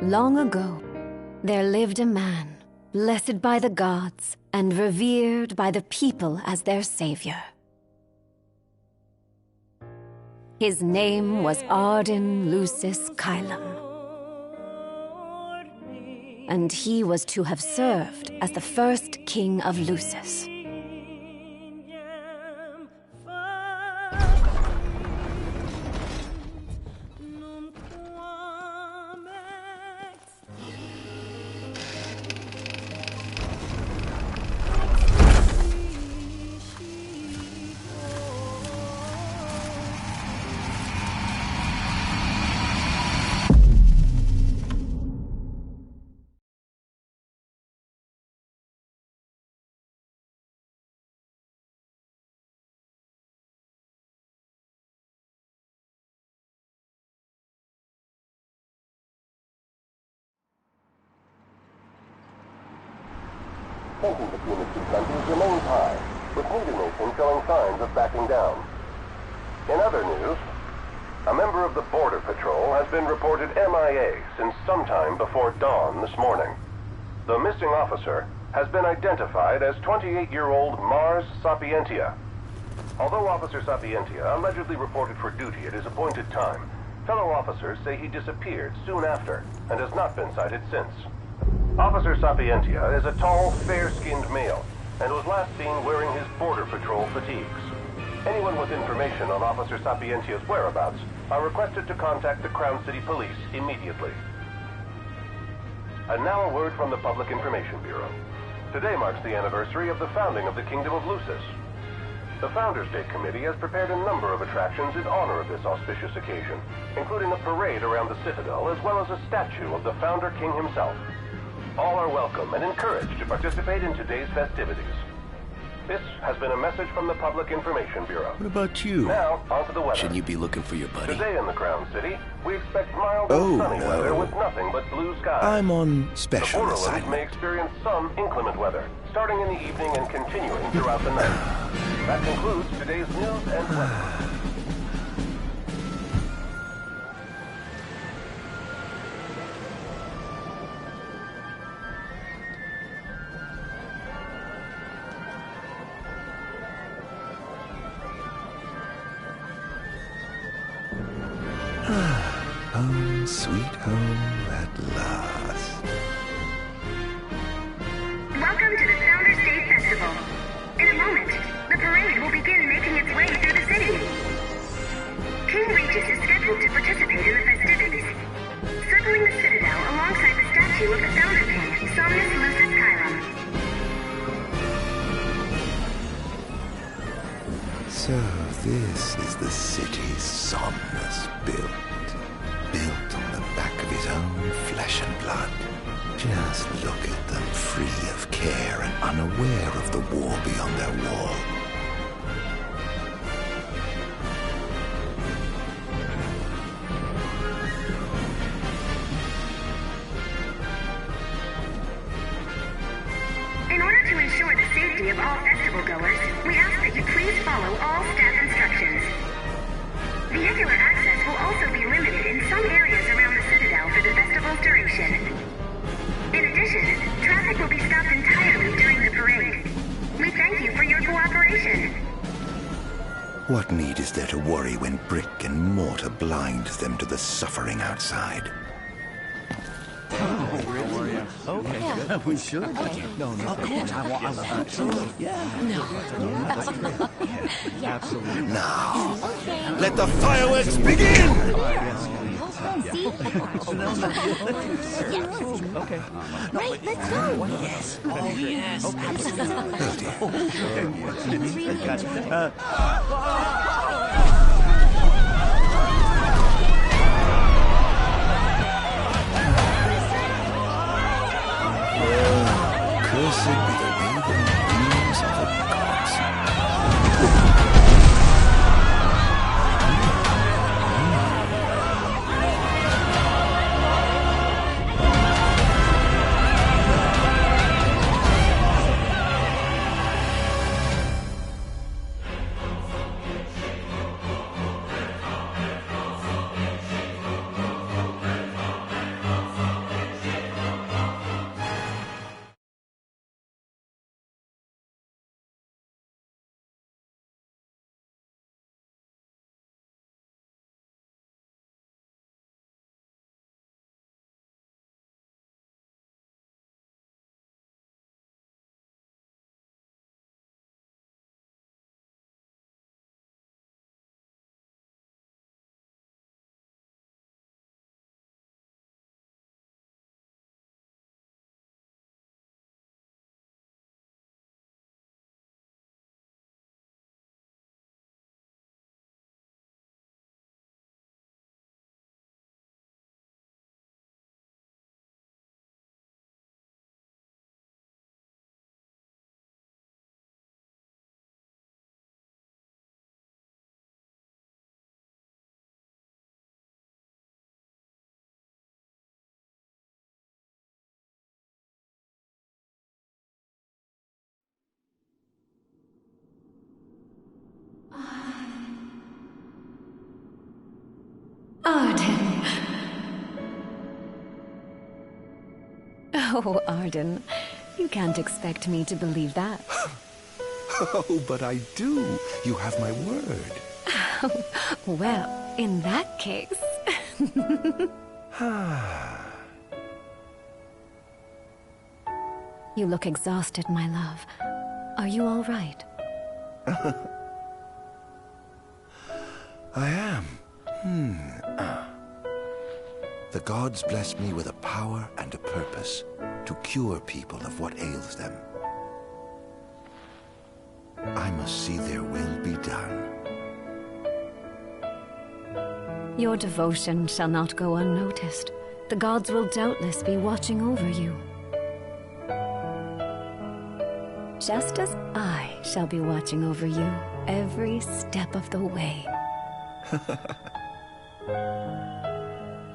Long ago, there lived a man, blessed by the gods and revered by the people as their savior. His name was Arden Lucis Kylum, and he was to have served as the first king of Lucis. Tension between the two countries remains high, with neither nation showing signs of backing down. In other news, a member of the Border Patrol has been reported MIA since sometime before dawn this morning. The missing officer has been identified as 28-year-old Mars Sapientia. Although Officer Sapientia allegedly reported for duty at his appointed time, fellow officers say he disappeared soon after and has not been sighted since. Officer Sapientia is a tall, fair-skinned male and was last seen wearing his Border Patrol fatigues. Anyone with information on Officer Sapientia's whereabouts are requested to contact the Crown City Police immediately. And now a word from the Public Information Bureau. Today marks the anniversary of the founding of the Kingdom of Lucis. The Founders Day Committee has prepared a number of attractions in honor of this auspicious occasion, including a parade around the Citadel as well as a statue of the Founder King himself. All are welcome and encouraged to participate in today's festivities. This has been a message from the Public Information Bureau. What about you? Now, on to the weather. Shouldn't you be looking for your buddy? Today in the Crown City, we expect mild and sunny weather with nothing but blue skies. I'm on special the Borderlands assignment. may experience some inclement weather, starting in the evening and continuing throughout the night. That concludes today's news and weather. Home, sweet home at last. Welcome to the Founders Day Festival. In a moment, the parade will begin making its way through the city. King Regis is scheduled to participate in the festivities. patrolling the Citadel alongside the statue of the founder king, Somnus Lucis Chiron. So this is the city Somnus built. Built on the back of his own flesh and blood. Just look at them, free of care and unaware of the war beyond their wall. In order to ensure the safety of all festival goers, we ask that you please follow all staff instructions. Vehicular access will also be limited in some areas around the Citadel for the festival's duration. In addition, traffic will be stopped entirely during the parade. We thank you for your cooperation. What need is there to worry when brick and mortar blinds them to the suffering outside? Okay, we should. No, of course. I want yeah. No. That's great. Yeah, absolutely. Now, let the fireworks begin! Okay. Right, let's go. Yes. Oh, yes. Cursed be the raven wings of the gods. Arden. Oh, Arden. You can't expect me to believe that. Oh, but I do. You have my word. Well, in that case... You look exhausted, my love. Are you all right? I am. The gods blessed me with a power and a purpose to cure people of what ails them. I must see their will be done. Your devotion shall not go unnoticed. The gods will doubtless be watching over you. Just as I shall be watching over you every step of the way.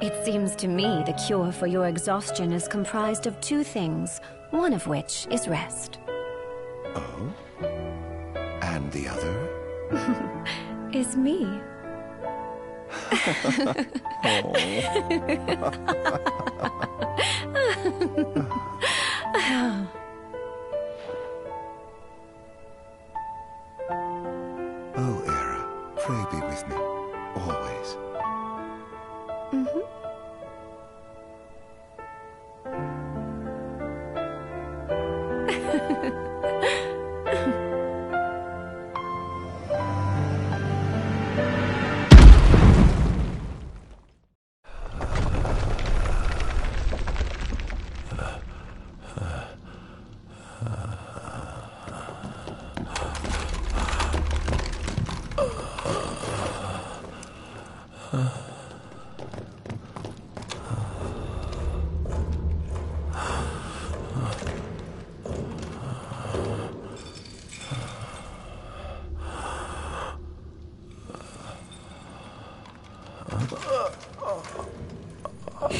It seems to me the cure for your exhaustion is comprised of two things, one of which is rest. Oh? And the other? Is me. Oh, Era, pray be with me, always.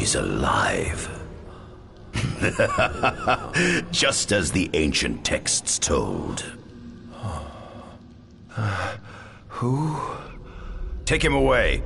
He's alive. Just as the ancient texts told. Who? Take him away.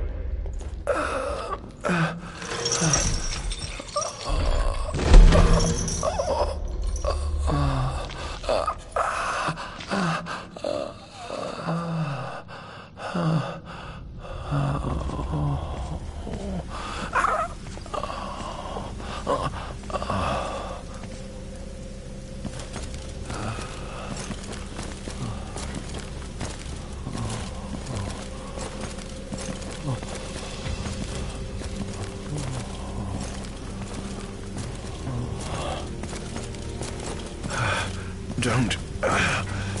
Don't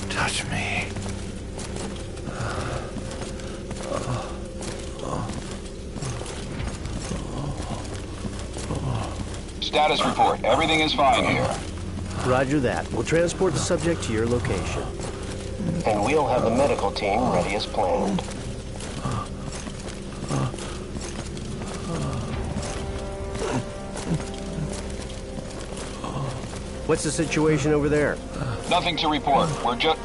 touch me. Status report. Everything is fine here. Roger that. We'll transport the subject to your location. And we'll have the medical team ready as planned. What's the situation over there? Nothing to report. We're just...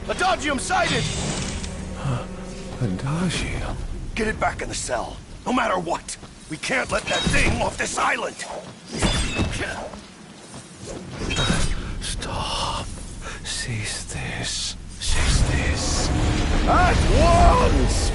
Adagium sighted! Adagium? Get it back in the cell, no matter what. We can't let that thing off this island. Stop. Cease this. Cease this. At once!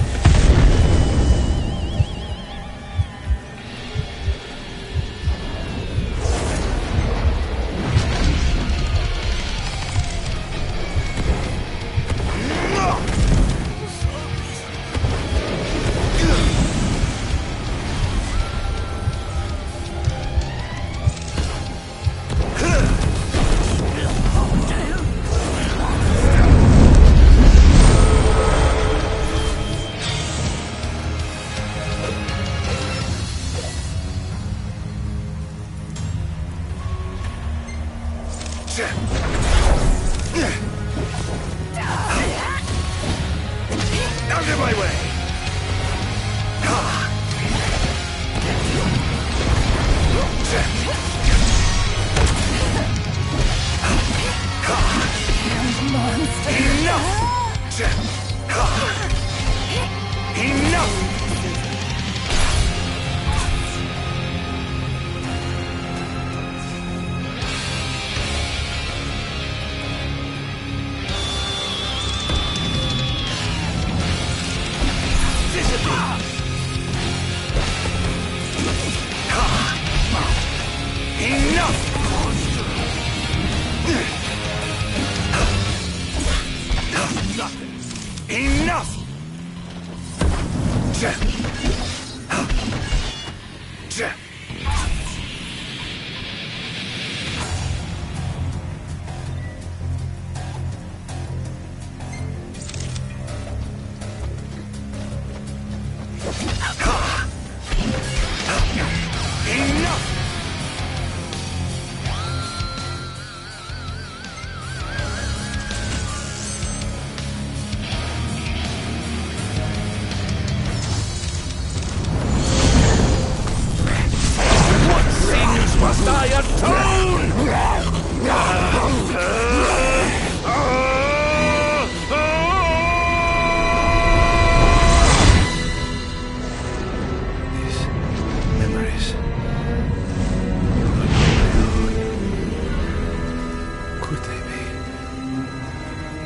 Out of my way! Enough! Enough! Must I atone? These memories. Could they be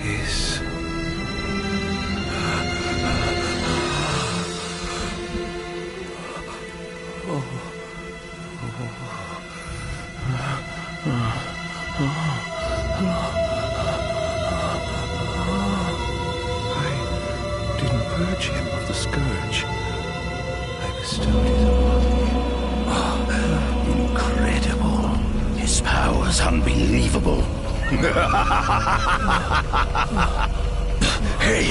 his? I didn't purge him of the scourge. I bestowed it upon him. Incredible. His power's unbelievable. Hey!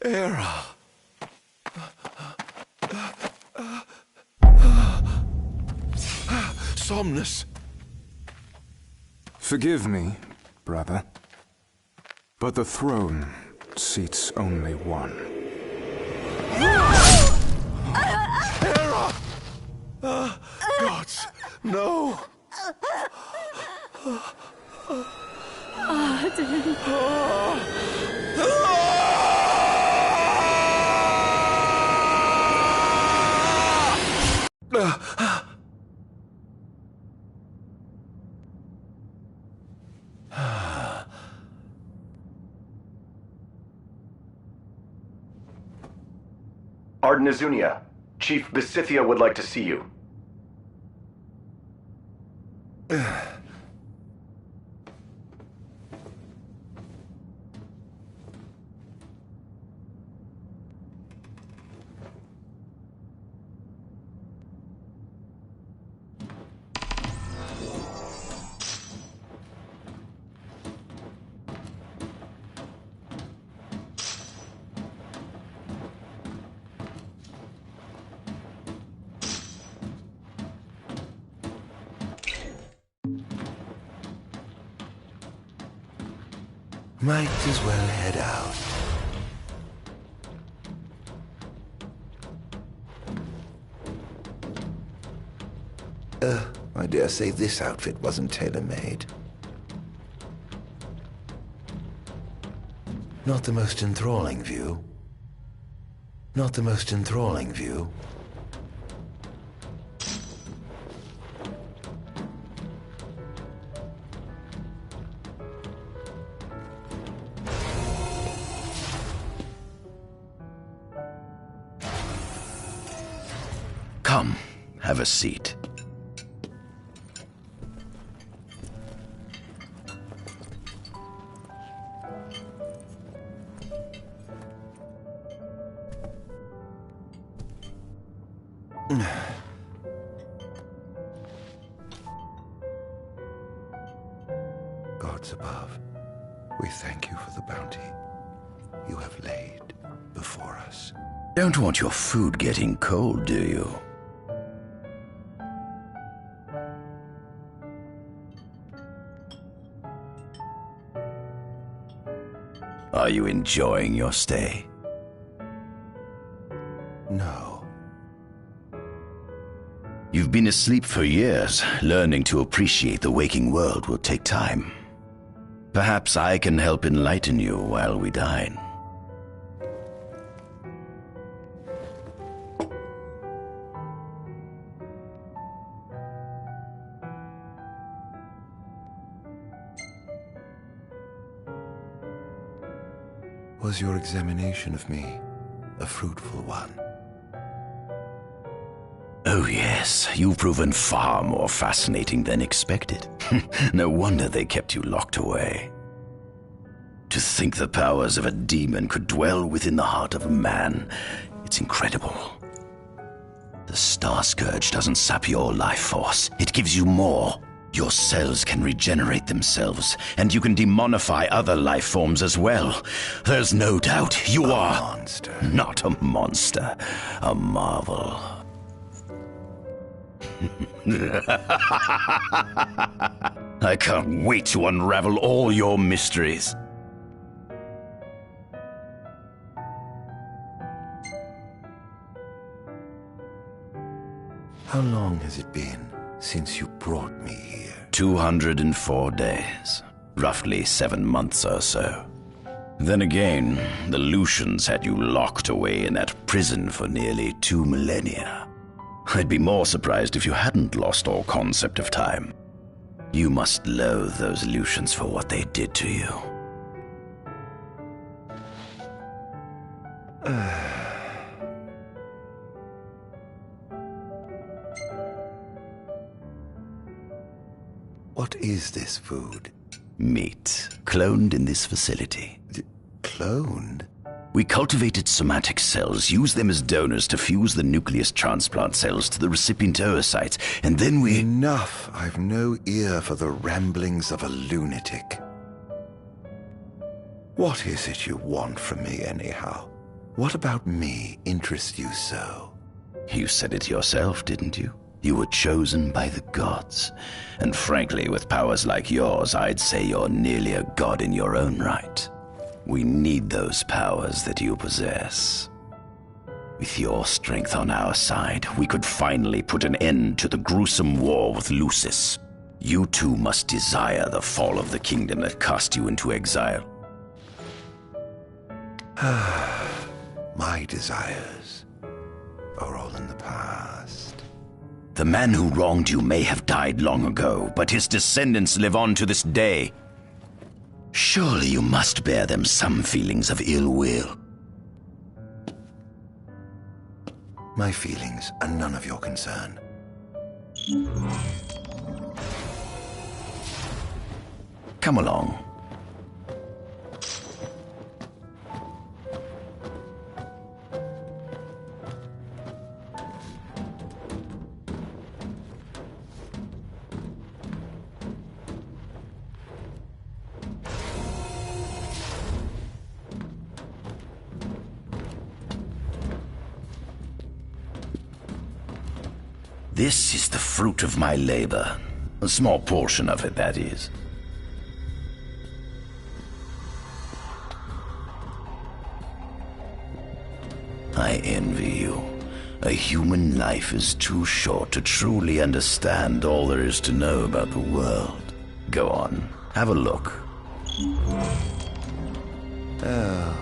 Era. Somnus. Forgive me, brother, but the throne seats only one. Era! Gods, no! Arden Azunia, Chief Besithia would like to see you. Might as well head out. I dare say this outfit wasn't tailor-made. Not the most enthralling view. Not the most enthralling view. Come, have a seat. Gods above, we thank you for the bounty you have laid before us. Don't want your food getting cold, do you? Are you enjoying your stay? No. You've been asleep for years. Learning to appreciate the waking world will take time. Perhaps I can help enlighten you while we dine. Was your examination of me a fruitful one? Oh yes, you've proven far more fascinating than expected. No wonder they kept you locked away. To think the powers of a demon could dwell within the heart of a man, it's incredible. The Star Scourge doesn't sap your life force, it gives you more. Your cells can regenerate themselves, and you can demonify other life forms as well. There's no doubt you are... A monster. Not a monster, a marvel. I can't wait to unravel all your mysteries. How long has it been since you brought me here? 204 days. Roughly 7 months or so. Then again, the Lucians had you locked away in that prison for nearly 2 millennia. I'd be more surprised if you hadn't lost all concept of time. You must loathe those Lucians for what they did to you. What is this food? Meat, cloned in this facility. Cloned? We cultivated somatic cells, used them as donors to fuse the nucleus transplant cells to the recipient oocytes, and then we... Enough! I've no ear for the ramblings of a lunatic. What is it you want from me, anyhow? What about me interests you so? You said it yourself, didn't you? You were chosen by the gods. And frankly, with powers like yours, I'd say you're nearly a god in your own right. We need those powers that you possess. With your strength on our side, we could finally put an end to the gruesome war with Lucis. You too must desire the fall of the kingdom that cast you into exile. My desires are all in the past. The man who wronged you may have died long ago, but his descendants live on to this day. Surely you must bear them some feelings of ill will. My feelings are none of your concern. Come along. This is the fruit of my labor. A small portion of it, that is. I envy you. A human life is too short to truly understand all there is to know about the world. Go on, have a look. Oh.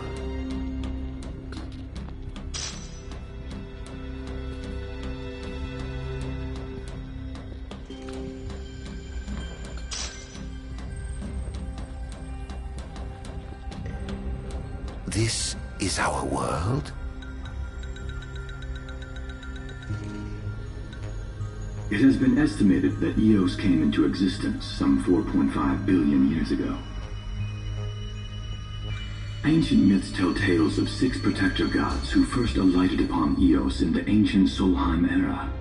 This is our world? It has been estimated that Eos came into existence some 4.5 billion years ago. Ancient myths tell tales of 6 protector gods who first alighted upon Eos in the ancient Solheim era.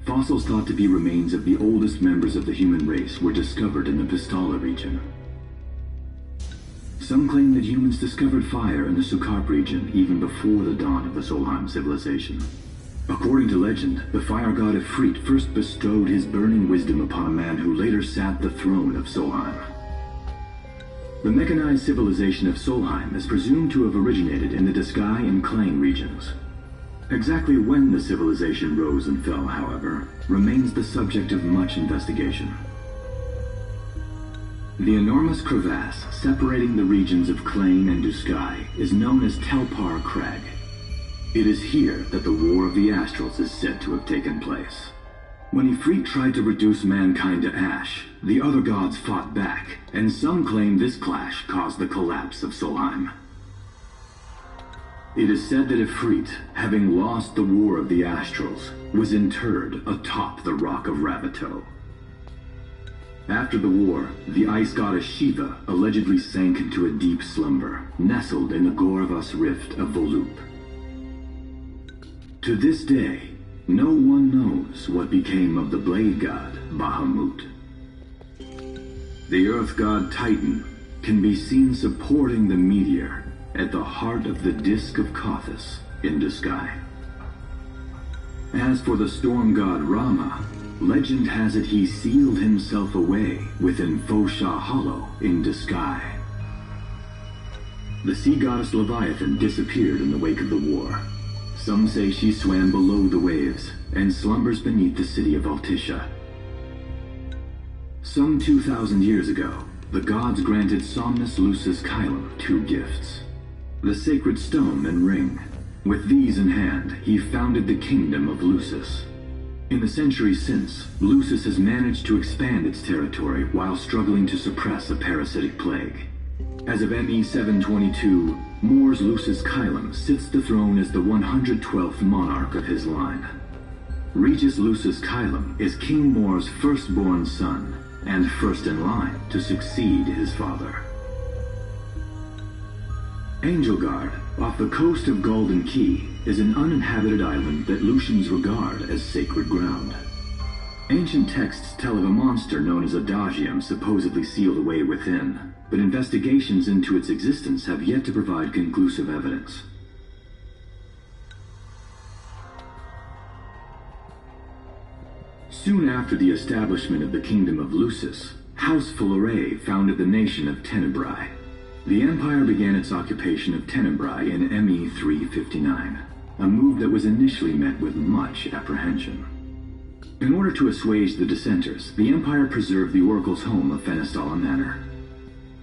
Fossils thought to be remains of the oldest members of the human race were discovered in the Pistola region. Some claim that humans discovered fire in the Sukarp region even before the dawn of the Solheim civilization. According to legend, the fire god Ifrit first bestowed his burning wisdom upon a man who later sat the throne of Solheim. The mechanized civilization of Solheim is presumed to have originated in the Diskai and Klang regions. Exactly when the civilization rose and fell, however, remains the subject of much investigation. The enormous crevasse separating the regions of Klang and Duskai is known as Telpar Crag. It is here that the War of the Astrals is said to have taken place. When Ifrit tried to reduce mankind to ash, the other gods fought back, and some claim this clash caused the collapse of Solheim. It is said that Ifrit, having lost the War of the Astrals, was interred atop the Rock of Ravito. After the war, the ice goddess Shiva allegedly sank into a deep slumber, nestled in the Goravas rift of Volup. To this day, no one knows what became of the blade god Bahamut. The earth god Titan can be seen supporting the meteor at the heart of the disk of Kothis in the sky. As for the storm god Rama, legend has it he sealed himself away within Fosha Hollow in the sky. The sea goddess Leviathan disappeared in the wake of the war. Some say she swam below the waves and slumbers beneath the city of Altisha. Some 2,000 years ago, the gods granted Somnus Lucis Kylum 2 gifts: the sacred stone and ring. With these in hand, he founded the kingdom of Lucis. In the centuries since, Lucis has managed to expand its territory while struggling to suppress a parasitic plague. As of ME 722, Mor's Lucis Kylum sits the throne as the 112th monarch of his line. Regis Lucis Kylum is King Mor's firstborn son, and first in line to succeed his father. Angelgard, off the coast of Golden Key, is an uninhabited island that Lucians regard as sacred ground. Ancient texts tell of a monster known as Adagium supposedly sealed away within, but investigations into its existence have yet to provide conclusive evidence. Soon after the establishment of the Kingdom of Lucis, House Fleuret founded the nation of Tenebrae. The Empire began its occupation of Tenebrae in ME-359, a move that was initially met with much apprehension. In order to assuage the dissenters, the Empire preserved the Oracle's home of Fenestala Manor.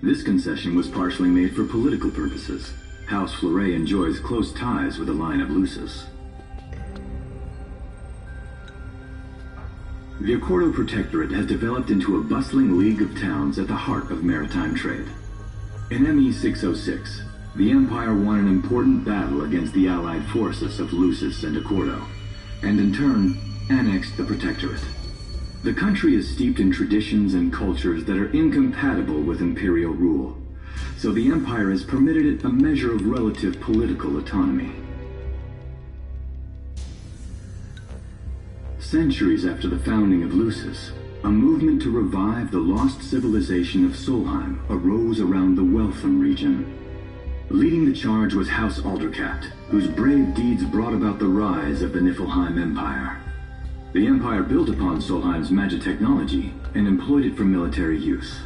This concession was partially made for political purposes. House Fleuret enjoys close ties with the line of Lucis. The Accordo Protectorate has developed into a bustling league of towns at the heart of maritime trade. In ME-606, the Empire won an important battle against the allied forces of Lucis and Accordo, and in turn, annexed the Protectorate. The country is steeped in traditions and cultures that are incompatible with imperial rule, so the Empire has permitted it a measure of relative political autonomy. Centuries after the founding of Lucis, a movement to revive the lost civilization of Solheim arose around the Weltham region. Leading the charge was House Aldercat, whose brave deeds brought about the rise of the Niflheim Empire. The Empire built upon Solheim's magic technology and employed it for military use.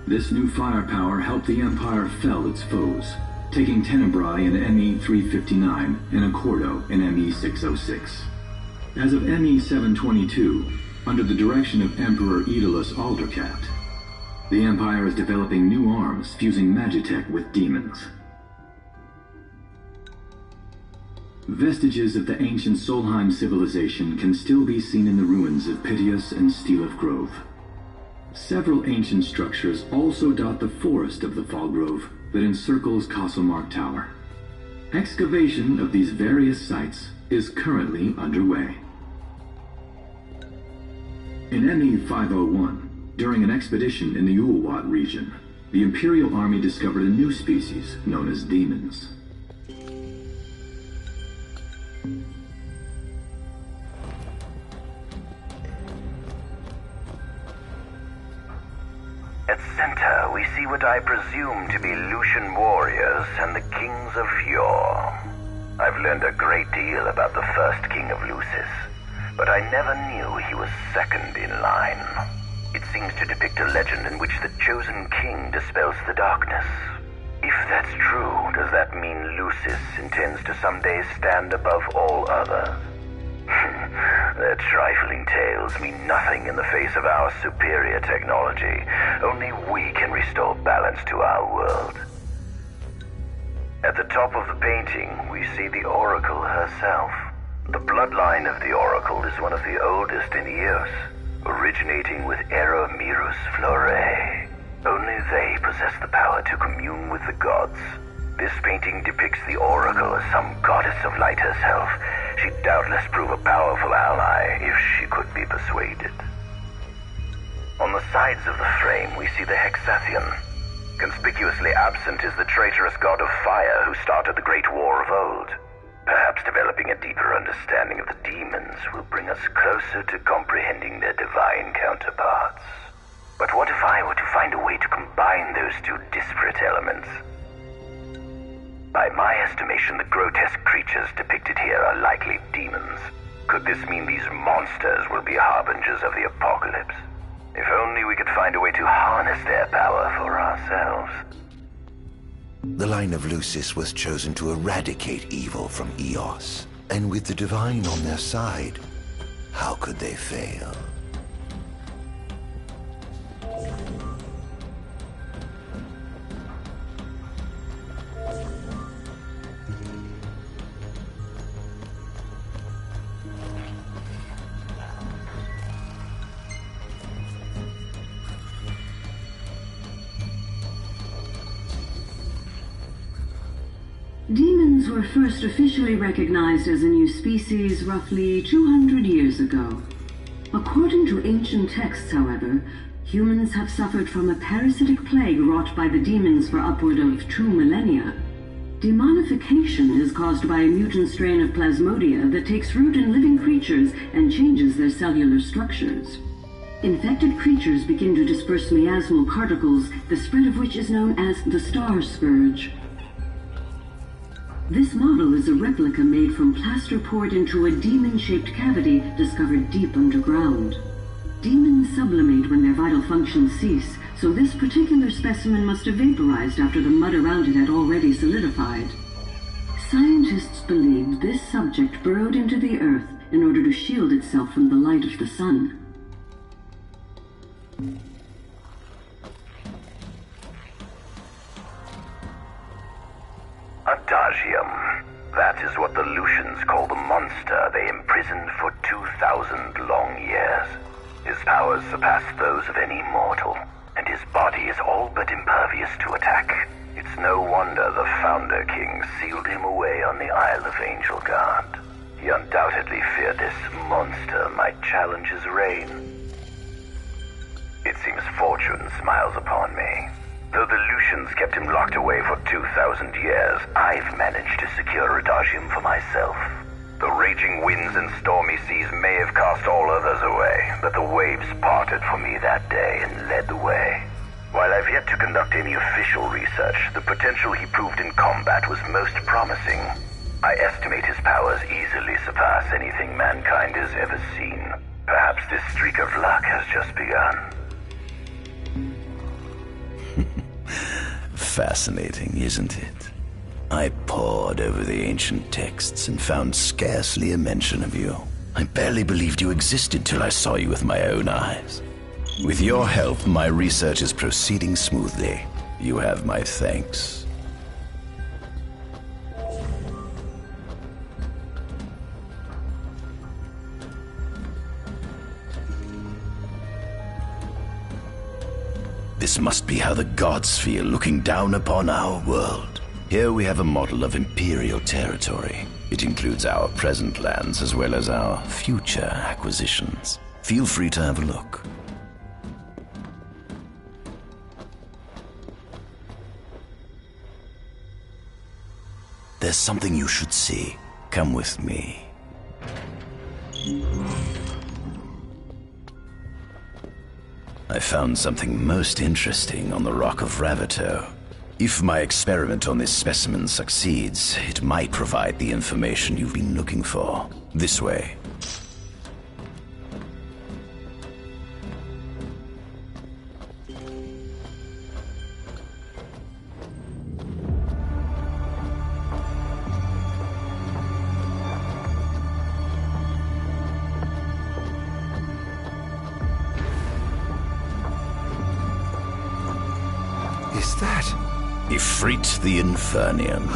This new firepower helped the Empire fell its foes, taking Tenebrae in ME-359 and Accordo in ME-606. As of ME-722, under the direction of Emperor Aedalus Aldercat, the Empire is developing new arms fusing magitech with demons. Vestiges of the ancient Solheim civilization can still be seen in the ruins of Piteous and Steelif Grove. Several ancient structures also dot the forest of the Fall Grove that encircles Castlemark Tower. Excavation of these various sites is currently underway. In ME-501, during an expedition in the Ulwat region, the Imperial Army discovered a new species known as demons. At center, we see what I presume to be Lucian warriors and the kings of yore. I've learned a great deal about the first king of Lucis, but I never knew he was second in line. It seems to depict a legend in which the chosen king dispels the darkness. If that's true, does that mean Lucis intends to someday stand above all others? Their trifling tales mean nothing in the face of our superior technology. Only we can restore balance to our world. At the top of the painting, we see the Oracle herself. The bloodline of the Oracle is one of the oldest in Eos, originating with Eromirus Fleuret. Only they possess the power to commune with the gods. This painting depicts the Oracle as some goddess of light herself. She'd doubtless prove a powerful ally if she could be persuaded. On the sides of the frame, we see the Hexathian. Conspicuously absent is the traitorous god of fire who started the Great War of old. Perhaps developing a deeper understanding of the demons will bring us closer to comprehending their divine counterparts. But what if I were to find a way to combine those two disparate elements? By my estimation, the grotesque creatures depicted here are likely demons. Could this mean these monsters will be harbingers of the apocalypse? If only we could find a way to harness their power for ourselves. The line of Lucis was chosen to eradicate evil from Eos, and with the divine on their side, how could they fail? Demons were first officially recognized as a new species roughly 200 years ago. According to ancient texts, however, humans have suffered from a parasitic plague wrought by the demons for upward of 2 millennia. Demonification is caused by a mutant strain of plasmodia that takes root in living creatures and changes their cellular structures. Infected creatures begin to disperse miasmal particles, the spread of which is known as the star scourge. This model is a replica made from plaster poured into a demon-shaped cavity discovered deep underground. Demons sublimate when their vital functions cease, so this particular specimen must have vaporized after the mud around it had already solidified. Scientists believed this subject burrowed into the earth in order to shield itself from the light of the sun. Adagium. That is what the Lucians call the monster they imprisoned for 2,000 long years. His powers surpass those of any mortal, and his body is all but impervious to attack. It's no wonder the Founder King sealed him away on the Isle of Angel Guard. He undoubtedly feared this monster might challenge his reign. It seems fortune smiles upon me. Though the Lucians kept him locked away for 2,000 years, I've managed to secure Adagium for myself. The raging winds and stormy seas may have cast all others away, but the waves parted for me that day and led the way. While I've yet to conduct any official research, the potential he proved in combat was most promising. I estimate his powers easily surpass anything mankind has ever seen. Perhaps this streak of luck has just begun. Fascinating, isn't it? I pored over the ancient texts and found scarcely a mention of you. I barely believed you existed till I saw you with my own eyes. With your help, my research is proceeding smoothly. You have my thanks. This must be how the gods feel looking down upon our world. Here we have a model of imperial territory. It includes our present lands as well as our future acquisitions. Feel free to have a look. There's something you should see. Come with me. I found something most interesting on the Rock of Ravito. If my experiment on this specimen succeeds, it might provide the information you've been looking for. This way. Is that? Ifrit the Infernian.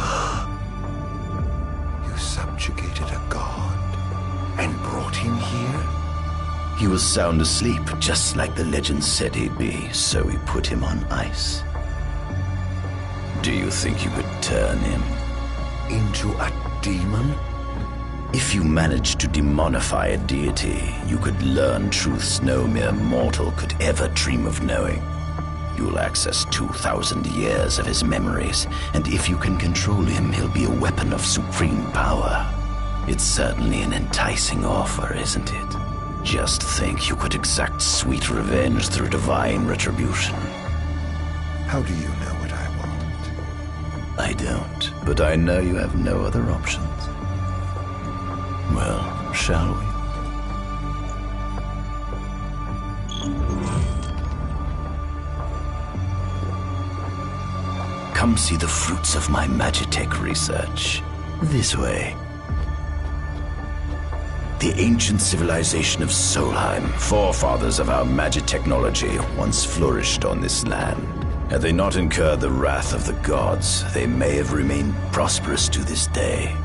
You subjugated a god and brought him here? He was sound asleep, just like the legend said he'd be, so we put him on ice. Do you think you could turn him into a demon? If you managed to demonify a deity, you could learn truths no mere mortal could ever dream of knowing. You'll access 2,000 years of his memories, and if you can control him, he'll be a weapon of supreme power. It's certainly an enticing offer, isn't it? Just think you could exact sweet revenge through divine retribution. How do you know what I want? I don't, but I know you have no other options. Well, shall we? Come see the fruits of my Magitech research. This way. The ancient civilization of Solheim, forefathers of our magic technology, once flourished on this land. Had they not incurred the wrath of the gods, they may have remained prosperous to this day.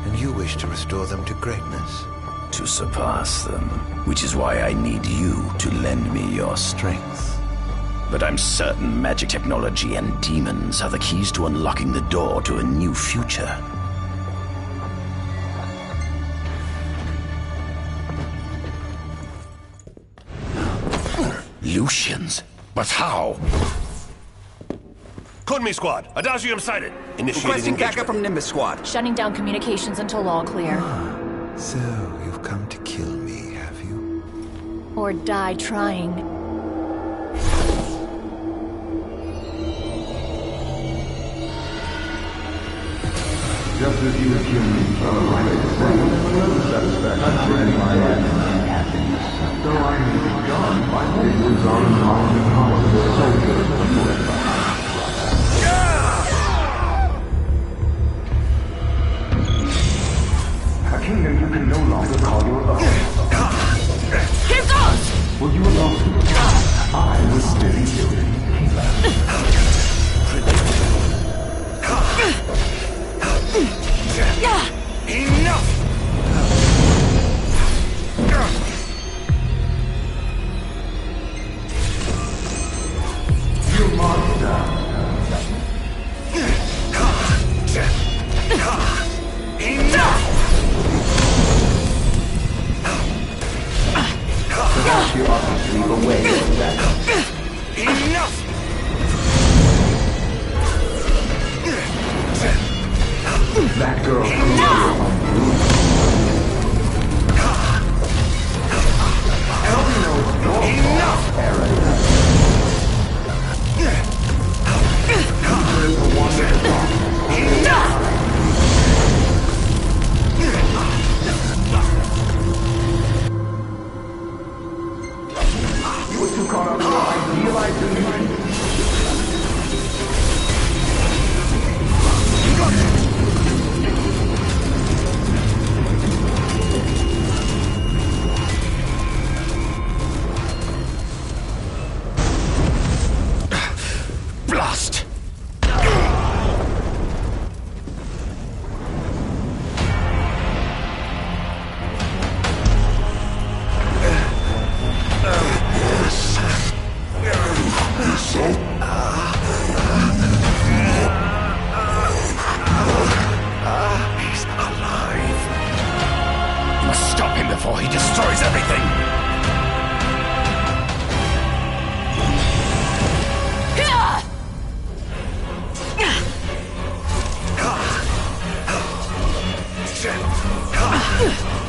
And you wish to restore them to greatness? To surpass them, which is why I need you to lend me your strength. But I'm certain magic technology and demons are the keys to unlocking the door to a new future. Lucians? But how? Code me, squad. Adagium sighted. Initiating Requesting engagement. backup from Nimbus squad. Shutting down communications until all clear. So, you've come to kill me, have you? Or die trying. Just as you humans are right to say, satisfaction in my life and happiness. Though I may be gone, my hope lives on and on and on. Soldiers forever. A kingdom you can no longer call your own. Here goes! Will you allow me? I was steady building kingdom. Enough! You monster! Enough! Perhaps you ought to sleep away from that. Enough! That girl proved you Ellie knows your paradise. The one that you were too caught up in your idealized illusion. Blast! He's alive. You must stop him before he destroys everything.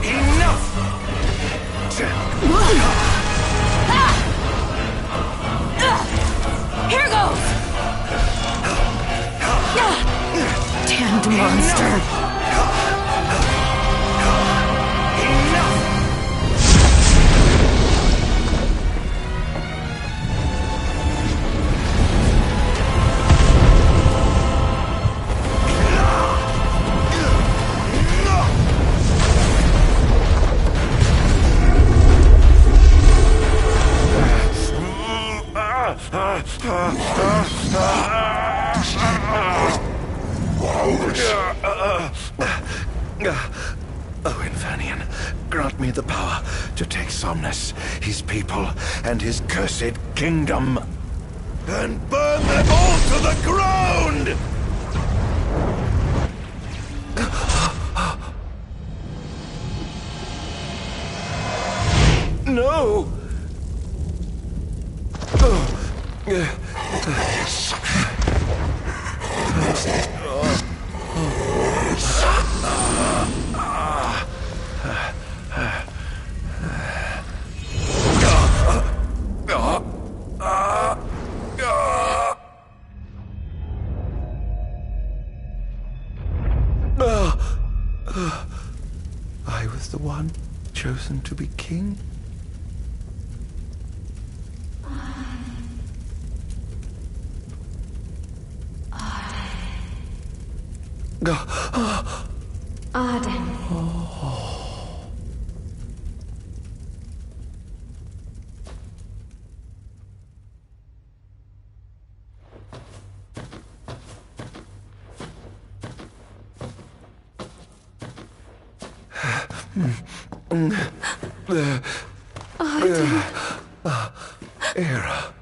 Enough! Here goes! Damned monster! Oh, Infernian, grant me the power to take Somnus, his people, and his cursed kingdom, and burn them all to the ground! No! I was the one chosen to be king. Arden. Era.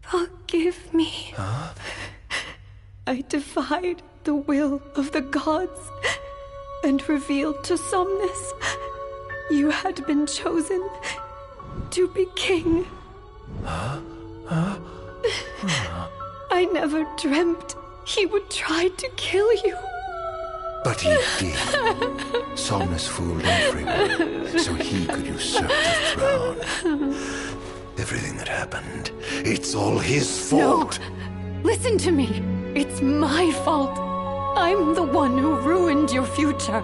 Forgive me. Huh? I defied the will of the gods and revealed to Somnus You had been chosen to be king. I never dreamt he would try to kill you. But he did. Somnus fooled everyone, so he could usurp the throne. Everything that happened, it's all his fault. No! Listen to me! It's my fault! I'm the one who ruined your future.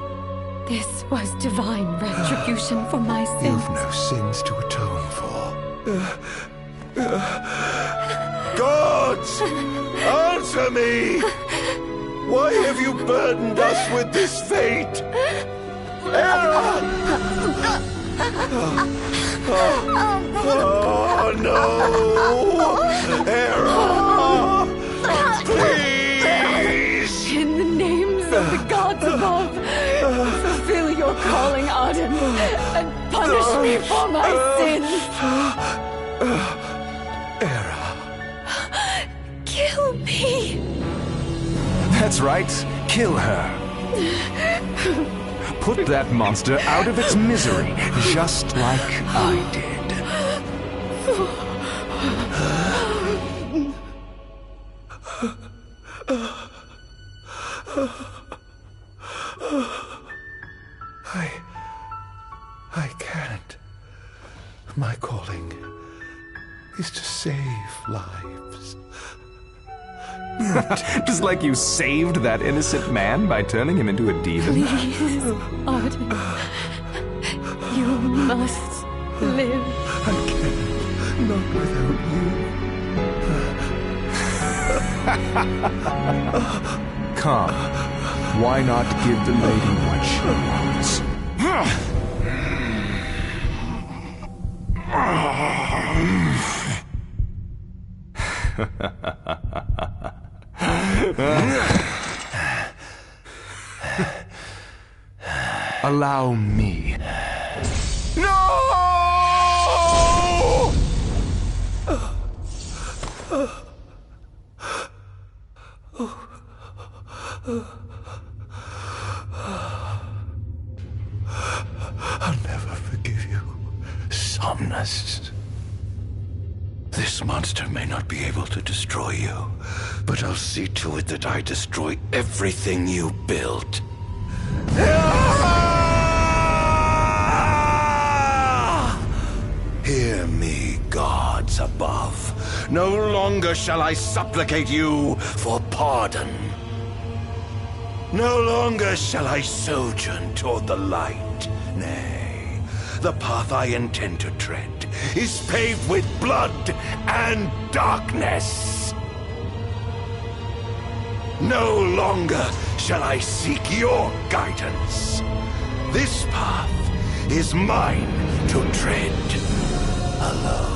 This was divine retribution for my sins. You've no sins to atone for. Gods! Answer me! Why have you burdened us with this fate? Hera! Oh no! Hera! Please! In the names of the gods above, fulfill your calling, Arden, and punish me for my sins! Hera. Kill me! That's right. Kill her. Put that monster out of its misery, just like I did. I can't. My calling is to save lives. Just like you saved that innocent man by turning him into a demon. Please, Arden. You must live. I can't. Not without you. Come. Why not give the lady what she wants? Allow me. No! I'll never forgive you, Somnus. This monster may not be able to destroy you, but I'll see to it that I destroy everything you built. Hear me, gods above. No longer shall I supplicate you for pardon. No longer shall I sojourn toward the light. Nay, the path I intend to tread is paved with blood and darkness. No longer shall I seek your guidance. This path is mine to tread alone.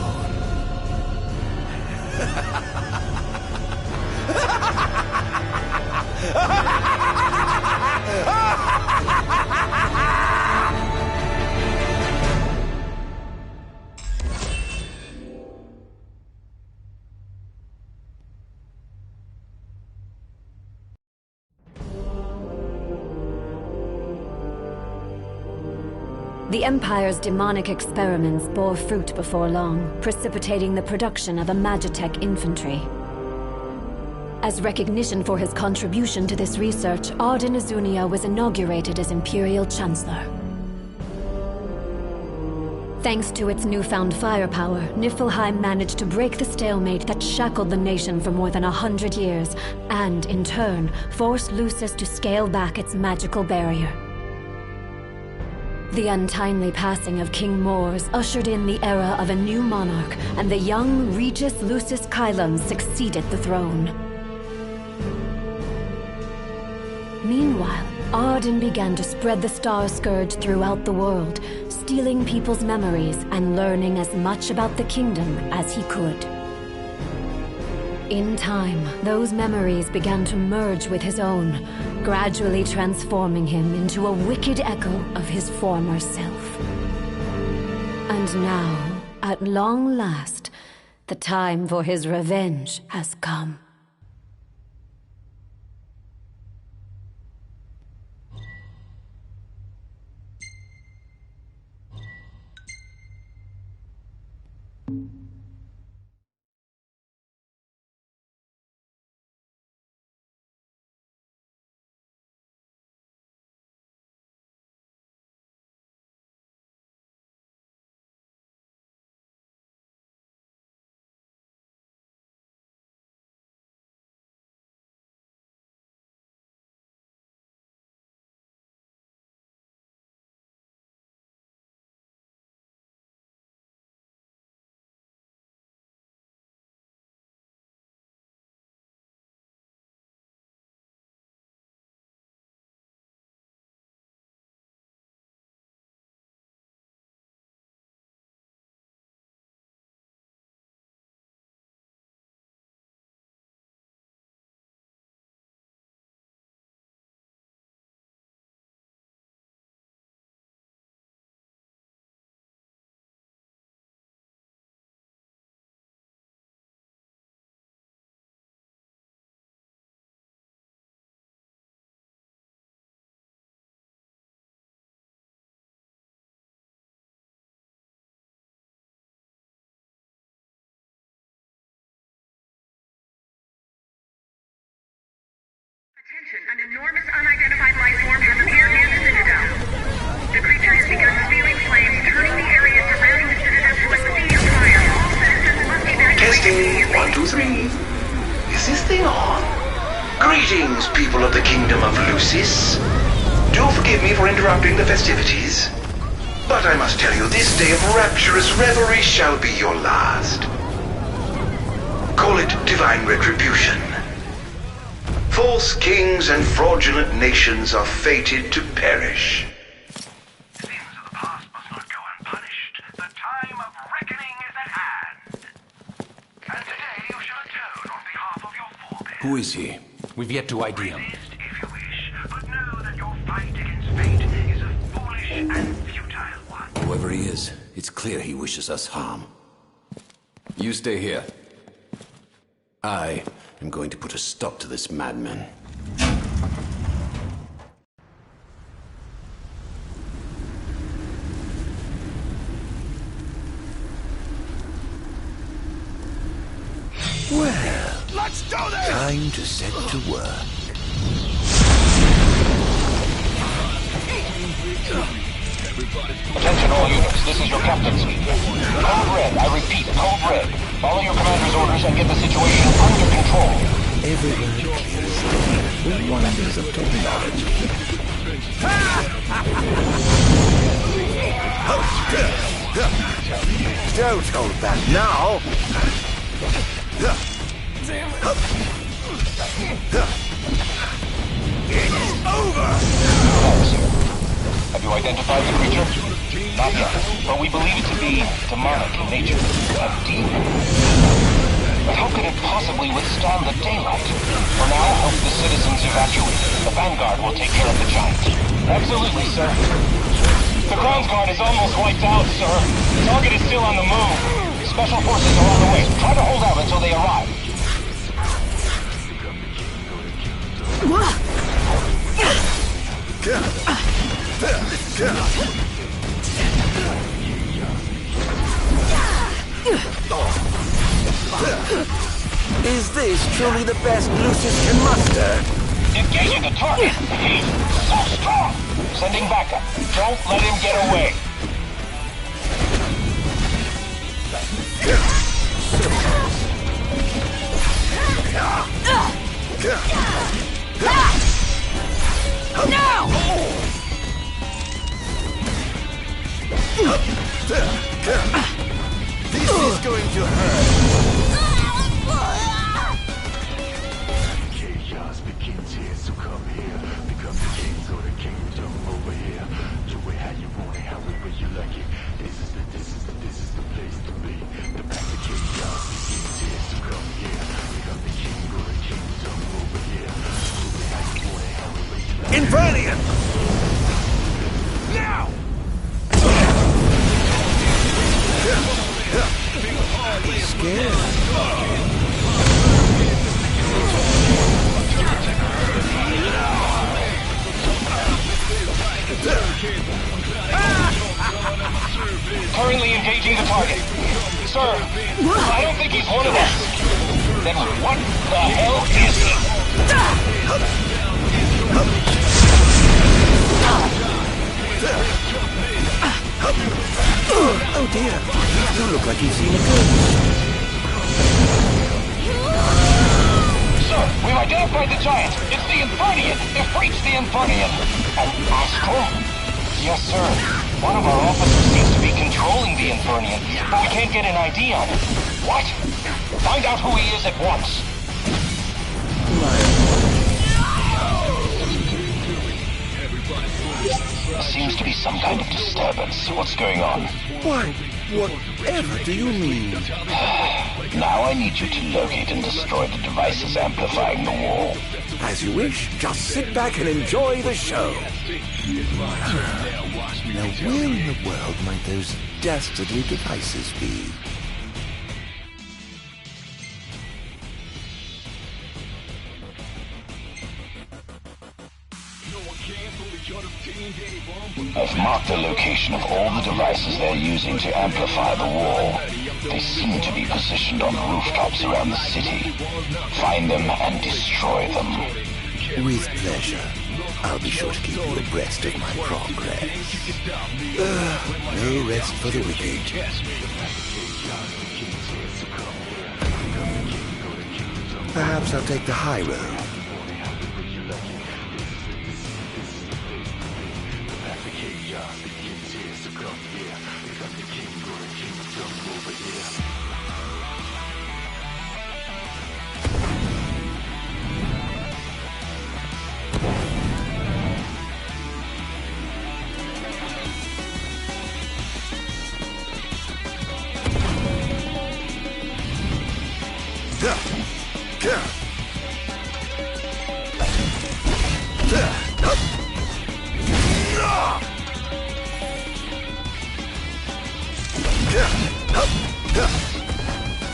The Empire's demonic experiments bore fruit before long, precipitating the production of a Magitech infantry. As recognition for his contribution to this research, Arden Izunia was inaugurated as Imperial Chancellor. Thanks to its newfound firepower, Niflheim managed to break the stalemate that shackled the nation for more than 100 years, and, in turn, forced Lucis to scale back its magical barrier. The untimely passing of King Mors ushered in the era of a new monarch, and the young Regis Lucis Kylum succeeded the throne. Meanwhile, Arden began to spread the Star Scourge throughout the world, stealing people's memories and learning as much about the kingdom as he could. In time, those memories began to merge with his own, gradually transforming him into a wicked echo of his former self. And now, at long last, the time for his revenge has come. Attention, an enormous unidentified life form has appeared near the Citadel. The creature has begun spewing flames, turning the area surrounding the Citadel to a sea of fire. All citizens must evacuate Testing, immediately. 1, 2, 3. Is this thing on? Greetings, people of the Kingdom of Lucis. Do forgive me for interrupting the festivities, but I must tell you, this day of rapturous revelry shall be your last. Call it divine retribution. False kings and fraudulent nations are fated to perish. Sins of the past must not go unpunished. The time of reckoning is at hand. And today you shall atone on behalf of your forebears. Who is he? We've yet to ID him. Resist if you wish, but know that your fight against fate is a foolish and futile one. Whoever he is, it's clear he wishes us harm. You stay here. I am going to put a stop to this madman. Well, let's do this! time to set to work. Attention all units, this is your captain speaking. Code Red, I repeat, Code Red. Follow your commander's orders and get the situation under control. Everyone clears the wonders of technology. Don't hold back now! It's over! Have you identified the creature? Not yet, but we believe it to be demonic in nature, a demon. But how could it possibly withstand the daylight? For now, help the citizens evacuate. The Vanguard will take care of the giant. Absolutely, sir. The ground guard is almost wiped out, sir. The target is still on the move. Special forces are on the way. Try to hold out until they arrive. Is this truly the best Lucis can muster? Engaging the target. He's so strong. Sending backup. Don't let him get away. This is going to hurt. Chaos begins here, so come here. Become the kings or the kingdom over here. Do it how you want it, however you like it. This is the place to be. The path of chaos begins here, so come here. Become the king or the kingdom over here. Do it how you want it, however you like it. Invernian! Now! Scared? Currently engaging the target. Sir, saved by the giant! It's the Infernian! It breached the Infernian! An Astral? Yes, sir. One of our officers seems to be controlling the Infernian, but we can't get an ID on him. What? Find out who he is at once. There seems to be some kind of disturbance. What's going on? Why, whatever do you mean? Now I need you to locate and destroy the devices amplifying the wall. As you wish, just sit back and enjoy the show. Now, where in the world might those dastardly devices be? I've marked the location of all the devices they're using to amplify the wall. They seem to be positioned on rooftops around the city. Find them and destroy them. With pleasure. I'll be sure to keep you abreast of my progress. No rest for the wicked. Perhaps I'll take the high road.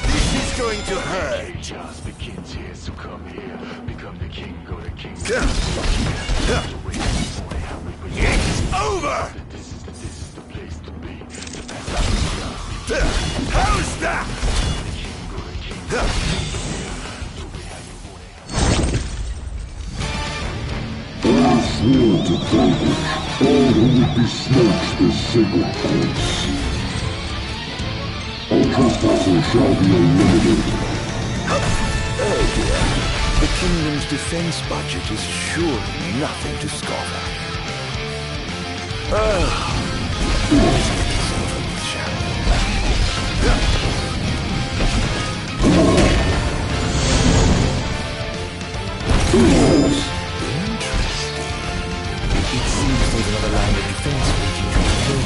This is going to hurt. Just begins here, so come here. Become the king, go to king. It's over! This is the place to be. How's that? I swore to vanquish all who would besmirch this sacred place. All trespassers shall be eliminated. Oh dear. The kingdom's defense budget is surely nothing to scoff at. Let's get this over with, shall we? Interesting. It seems there's another line of defense waiting to deploy.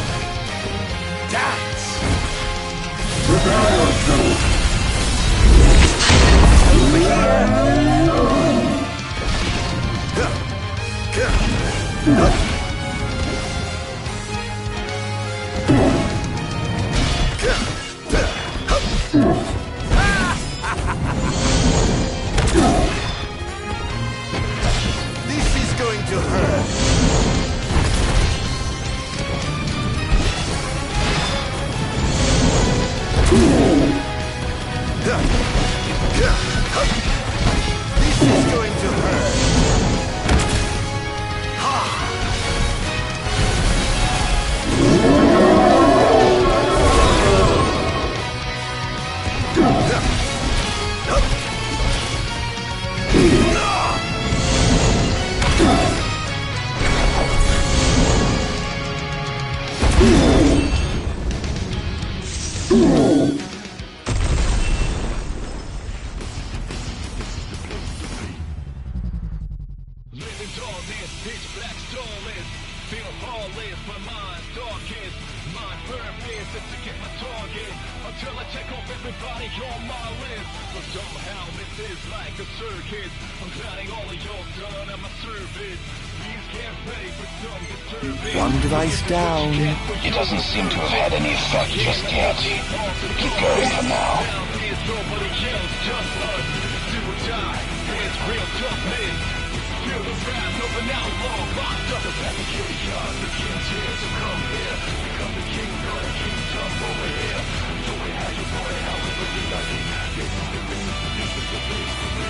Dance! Prepare yourself! Over here! This is going to hurt. This is going to hurt. Living tall, this pitch black starless. Feel heartless, my mind's darkest. Mind purpose is to get my target. Until I check off everybody on my list. But somehow this is like a circus. I'm gliding all of y'all done at my service. Please get ready for some disturbance. One device down. It doesn't seem to have had any effect just yet. Keep going for now. Nobody else, just us. Do or die. It's real toughness. Feel the wrath of an outlaw locked up. The chaos, the king's here, so come here. Become the king, go to kingdom over here. Do it how you want it, however you like it. This is the place to be.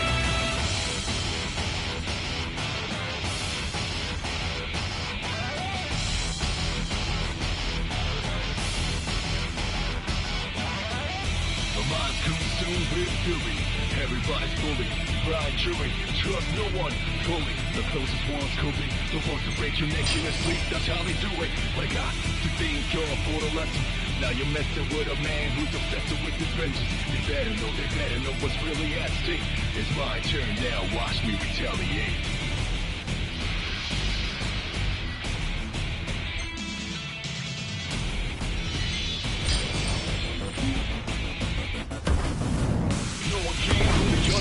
My mind's consumed with fury. Everybody's bullied. Right, jury, trust no one. Fully, the closest ones could be the ones to break your neck in your sleep. That's how they do it. But I got to think you're for the lesson. Now you're messing with a man who's obsessed with his vengeance. They better know what's really at stake. It's my turn now, watch me retaliate.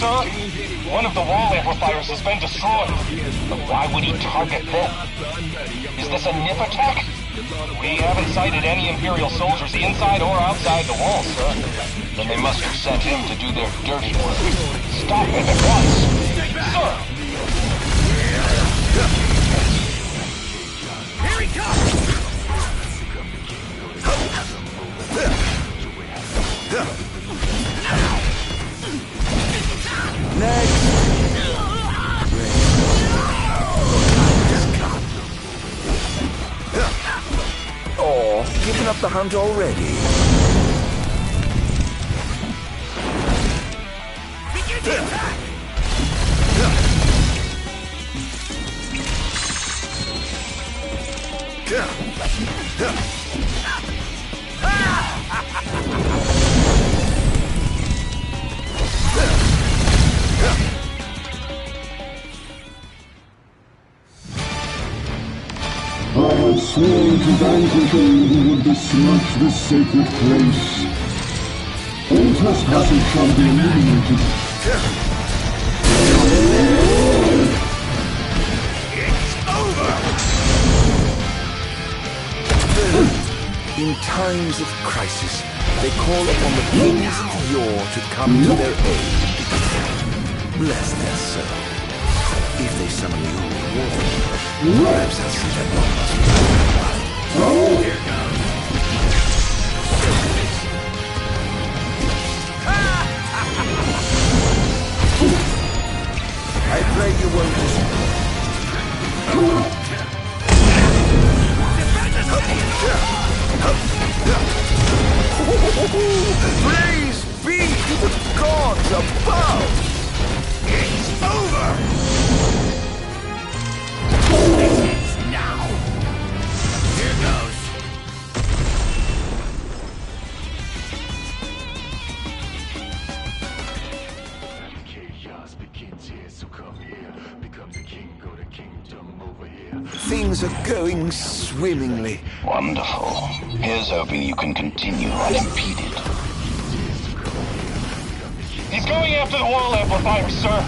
Sir, one of the wall amplifiers has been destroyed. But why would he target them? Is this a nip attack? We haven't sighted any Imperial soldiers inside or outside the walls, sir. Then they must have sent him to do their dirty work. Stop him at once! Sir! Here he comes! Oh, giving up the hunt already? Begin the attack! I have sworn to vanquish all who would besmirch this sacred place. All trespassers shall be eliminated. It's over! In times of crisis, they call upon the kings of yore to come to their aid. Bless their soul. If they summon the old war, perhaps I'll see that one must be. Here goes. I pray you won't listen. Praise be to the gods above! It's over! Now. Here goes. Chaos begins here, so come here. Become the king, go to kingdom over here. Things are going swimmingly. Wonderful. Here's hoping you can continue unimpeded. He's going after the wall amplifiers, sir.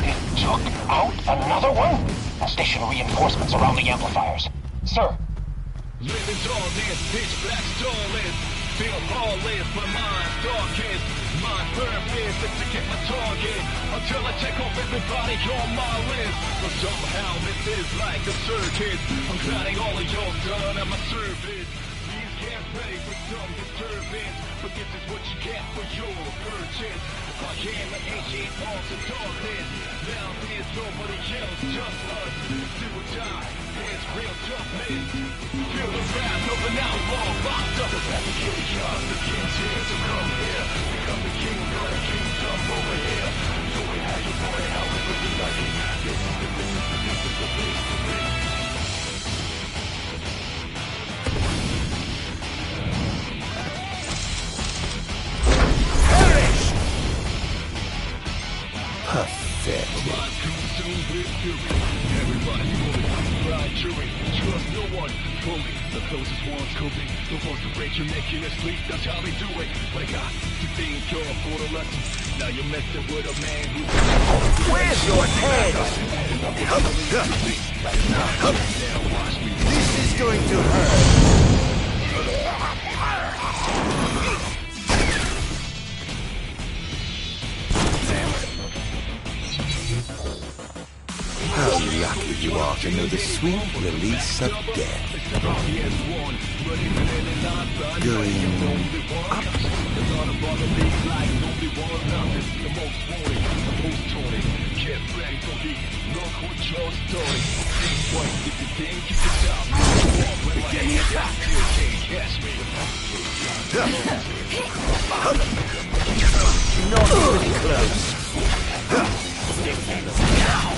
It took out another one? Now station reinforcements around the amplifiers. Sir. Living tall, this pitch black starless. Feel lawless, my mind's darkest. My purpose is to get my target until I check off everybody on my list. But somehow this is like a circuit. I'm grinding all of your done at my service. Please get ready for some disturbance, but this is what you get for your purchase. I am an ancient art of darkness. Now there's nobody else, just us. Do or die, it's real toughness. Feel the wrath of an outlaw locked up. The chaos begins here, so come here. Become the king, go to kingdom over here. Show me how you want it, how we really like it. This is the place to be. Pathetic. Everybody's moving, right, jury, trust no one. Fully, the closest ones could be the ones to break your neck in your sleep. That's how they do it. But I got to think you're for the lesson. Now you're messing with a man who's... Where's your head? This is going to hurt. How lucky you are to know the sweet release of death. Going up. Not even close. defense now!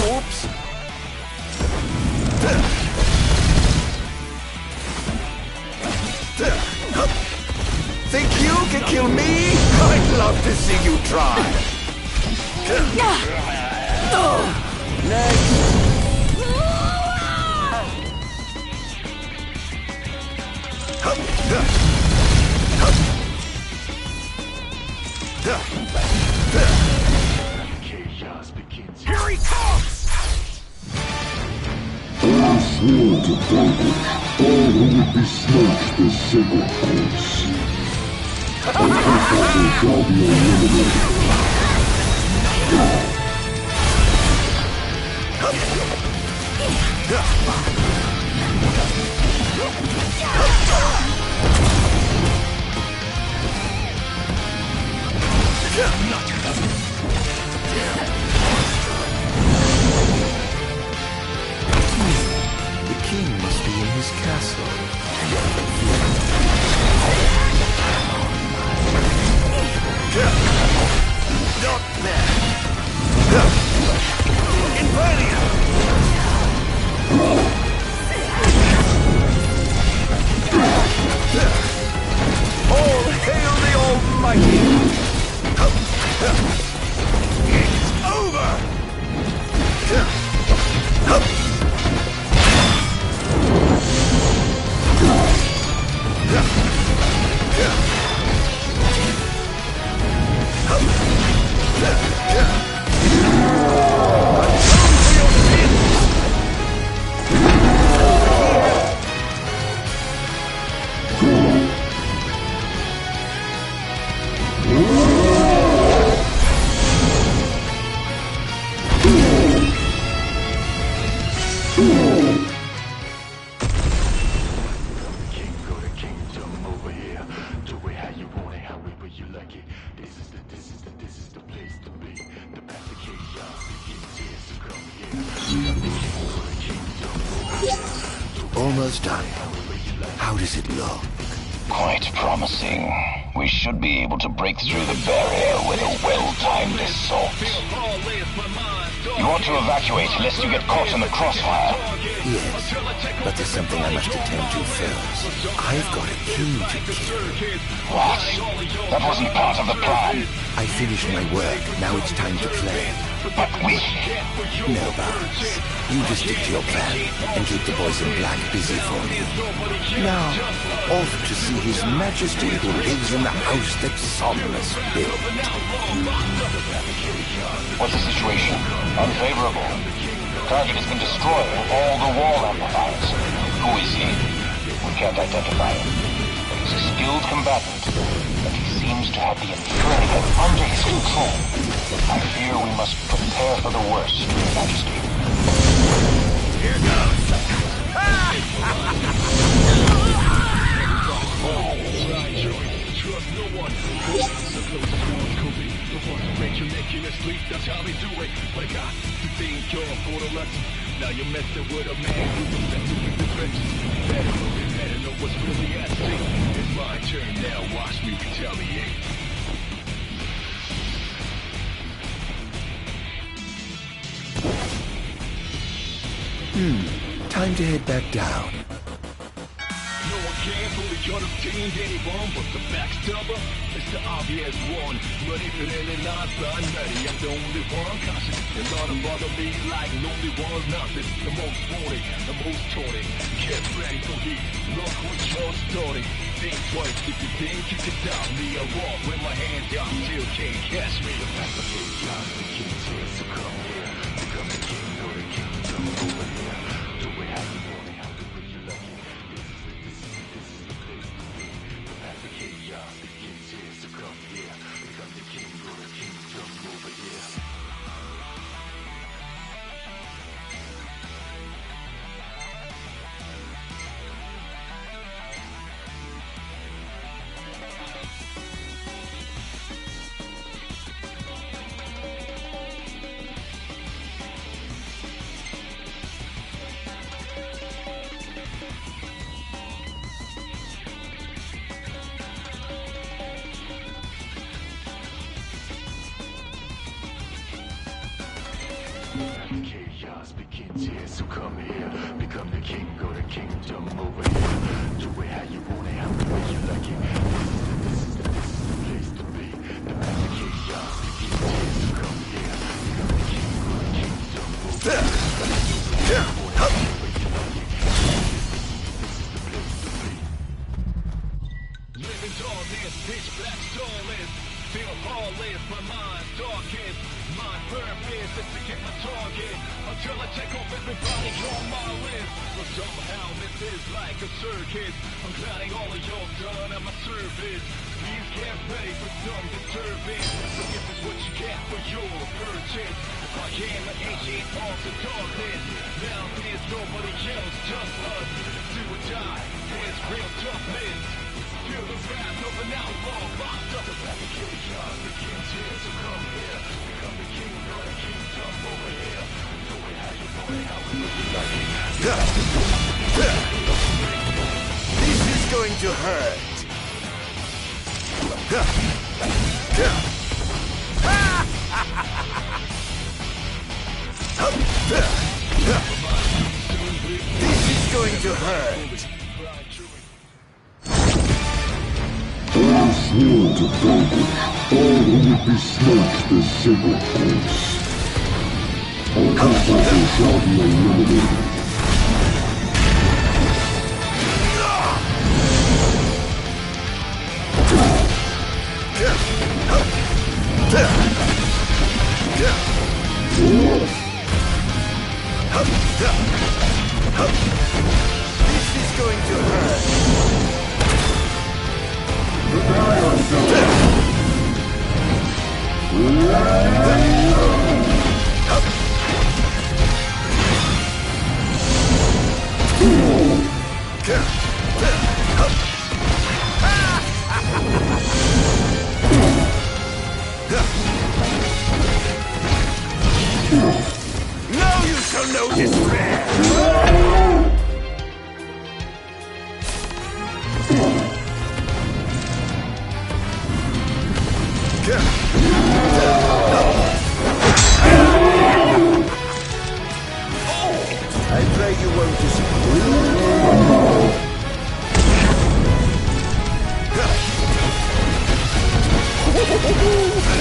Oops. Think you can kill me? I'd love to see you try. Next. Chaos begins. Here he comes! I swore to vanquish all who would besmirch the sacred place. I guess I shall be eliminated. The king must be in his castle. Not now. Invadia! All hail the Almighty! It's over! Almost done. How does it look? Quite promising. We should be able to break through the barrier with a well-timed assault. You want to evacuate lest you get caught in the crossfire? Yes, but there's something I must attend to first. I've got a king to kill. What? That wasn't part of the plan. I finished my work. Now it's time to play. But we... No, Barnes. You just stick to your plan and keep the boys in black busy for me. Now, off to see His Majesty who lives in the house that Somnus built. What's the situation? Unfavorable. Target has been destroying all the wall amplifiers. Who is he? We can't identify him. But he's a skilled combatant, and he seems to have the Infernia under his control. I fear we must prepare for the worst, Your Majesty. Here goes! Trust no one. That's how they do it. But I got to thank y'all for the lesson. Now you're messing with a man who's messing with the bitches. Better know what's really at stake. It's my turn now. Watch me retaliate. Time to head back down. No one can fully contain any bomb, but the backstabber is the obvious one. But if it ain't not done, ready, I'm the only one cautious. And not bother me like lonely one's not this. The most wanted, the most taunted. Get ready for heat. Look what you're starting. Think twice if you think you can doubt me. I walk with my hands down, still can't catch me. The fact that they got the king says to come here. Become the king or the kingdom over here. Do it how you want it, how to bring you lucky. This is the place to be. The path of chaos, the king says to come here. Become the king or the kingdom over here. tears, so come here. Become the king of the kingdom over here. Do it how you want it, how the way you like it. This is the place to be. The master chaos begins here, so come here. Become the king of the kingdom over here. Living darkness, pitch black starless. Feel heartless, my mind's darkest. My purpose is to get my target until I check off everybody on my list. But somehow this is like a circus. I'm glad all of y'all done at my service. Please get ready for some disturbance. So this is what you get for your purchase. I am an agent of the darkness. Now there's nobody else, just us. Do or die, there's real toughness. Feel the wrath of an outlaw, locked up. The chaos begins here, so come here. Become the king of the kingdom over here. Do it how you want it, how you like it. This is going to hurt. This is going to hurt. I swore to vanquish all who would besmirch the sacred course. All trespassers shall be eliminated. This is going to hurt. Prepare yourself. Now you shall know despair. I pray you won't disappoint.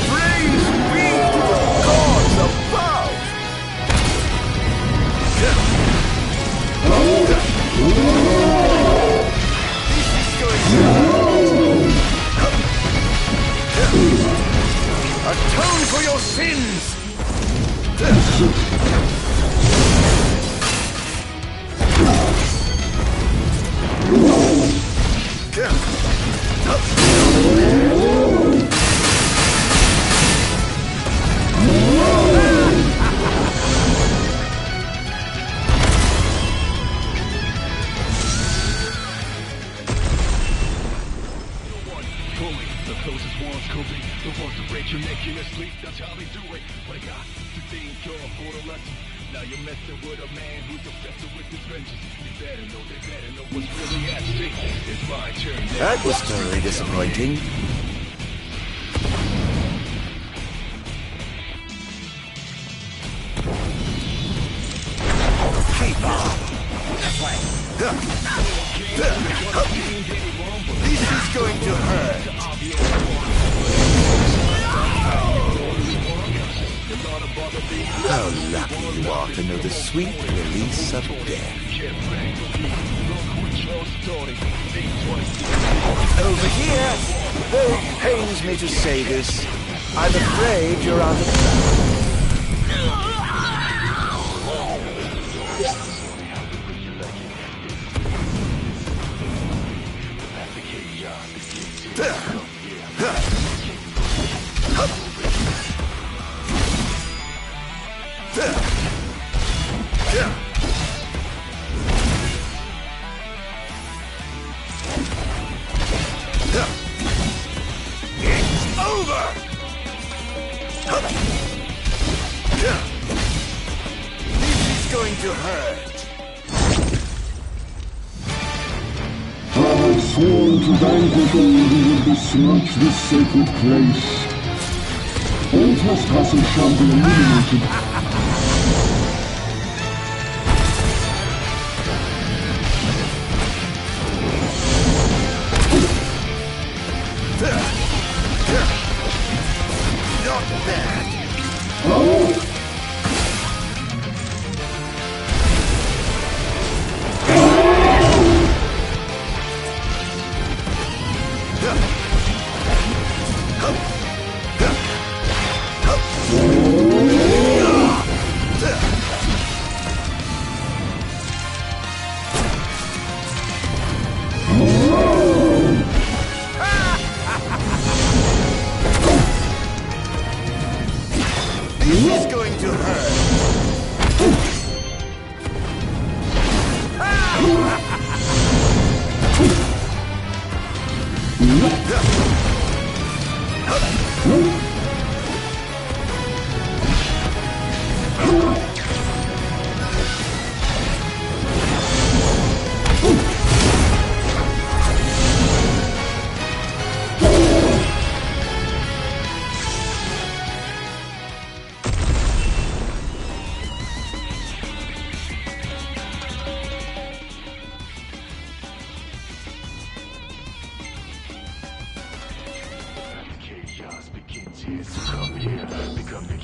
Praise be to the gods above! This is going to atone for your sins! The closest ones could be the ones who break your neck in your sleep. That's how they do it. But I got to think you're for the lesson. Now you're messing with a man who's obsessed with his vengeance. You better know, they better know what's really at stake. It's my turn. That was totally disappointing. Keep on. This way. This is going to hurt. How lucky you are to know the sweet release of death. Over here, though it pains me to say this, I'm afraid you're out of time. It's over! This is going to hurt. I have sworn to vanquish all who would besmirch this sacred place. All trespassers shall be eliminated.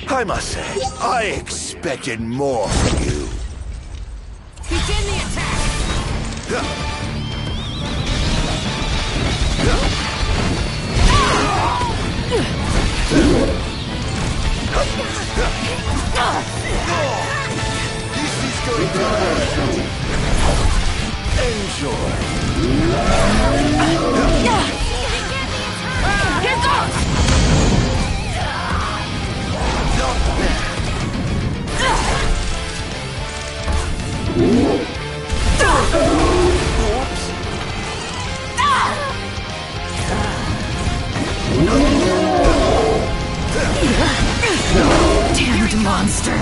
I must say, I expected more from you. Begin the attack! This is going to hurt. Enjoy. Here goes! Not bad. Damned monster!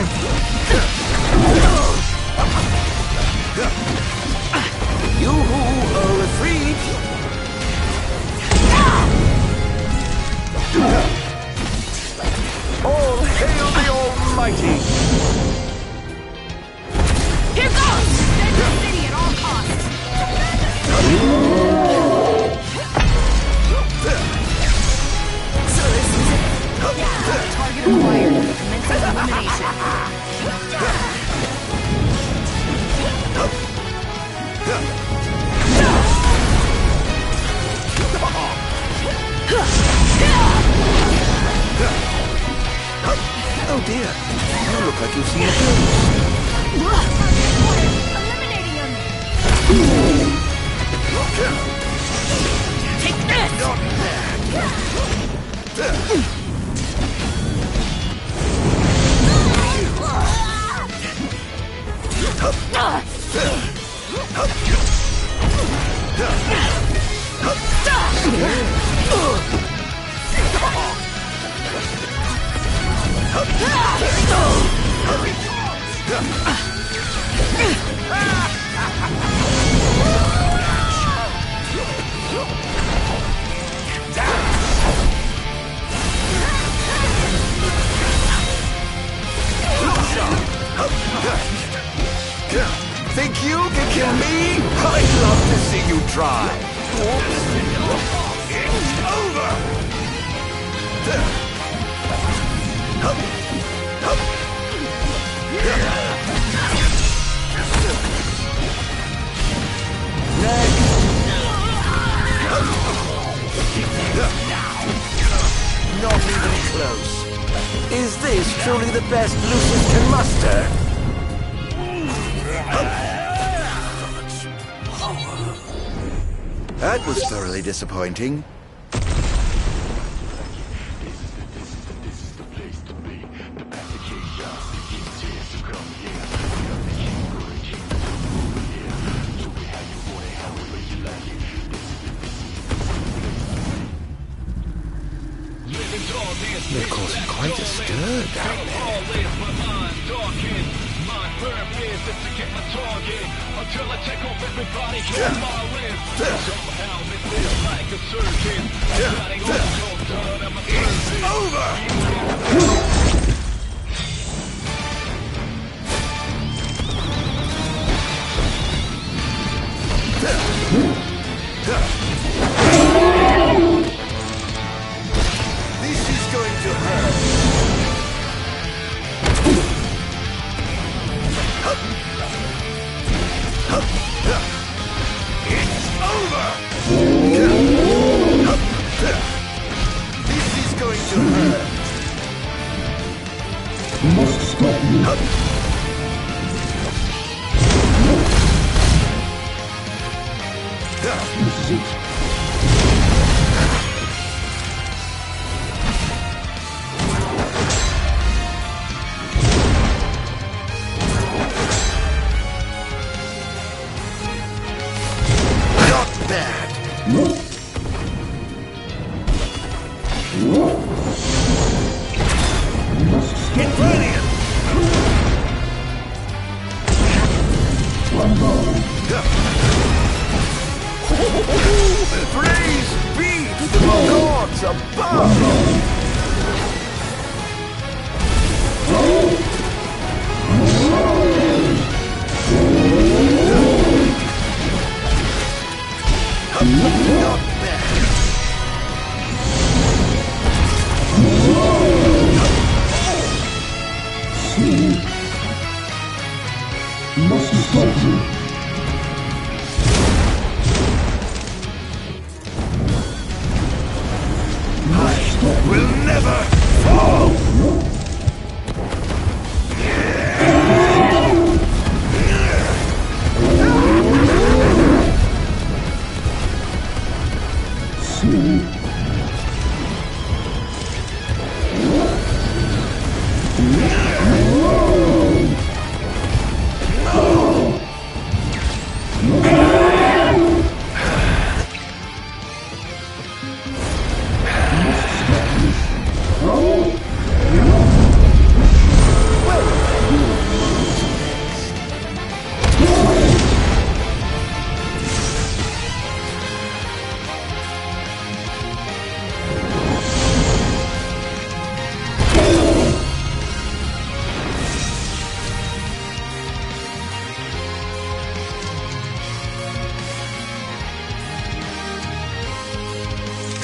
You are freed. All hail the Almighty! Here goes! Defend the city at all costs! Target acquired. Commencing elimination. Oh dear, you look like you've seen a ghost. Eliminating him! Take this! Not bad. Think you can kill me? I'd love to see you try. It's over! Not even close. Is this truly the best Lucius can muster? That was thoroughly disappointing. They're causing quite a stir down there. Until I take off everybody on my list. Somehow this feels like a circus. It's over! This is going to hurt. It's over! This is going to hurt. Must stop you. This is it. Not bad. Get brilliant! Praise be to the gods above! Not bad.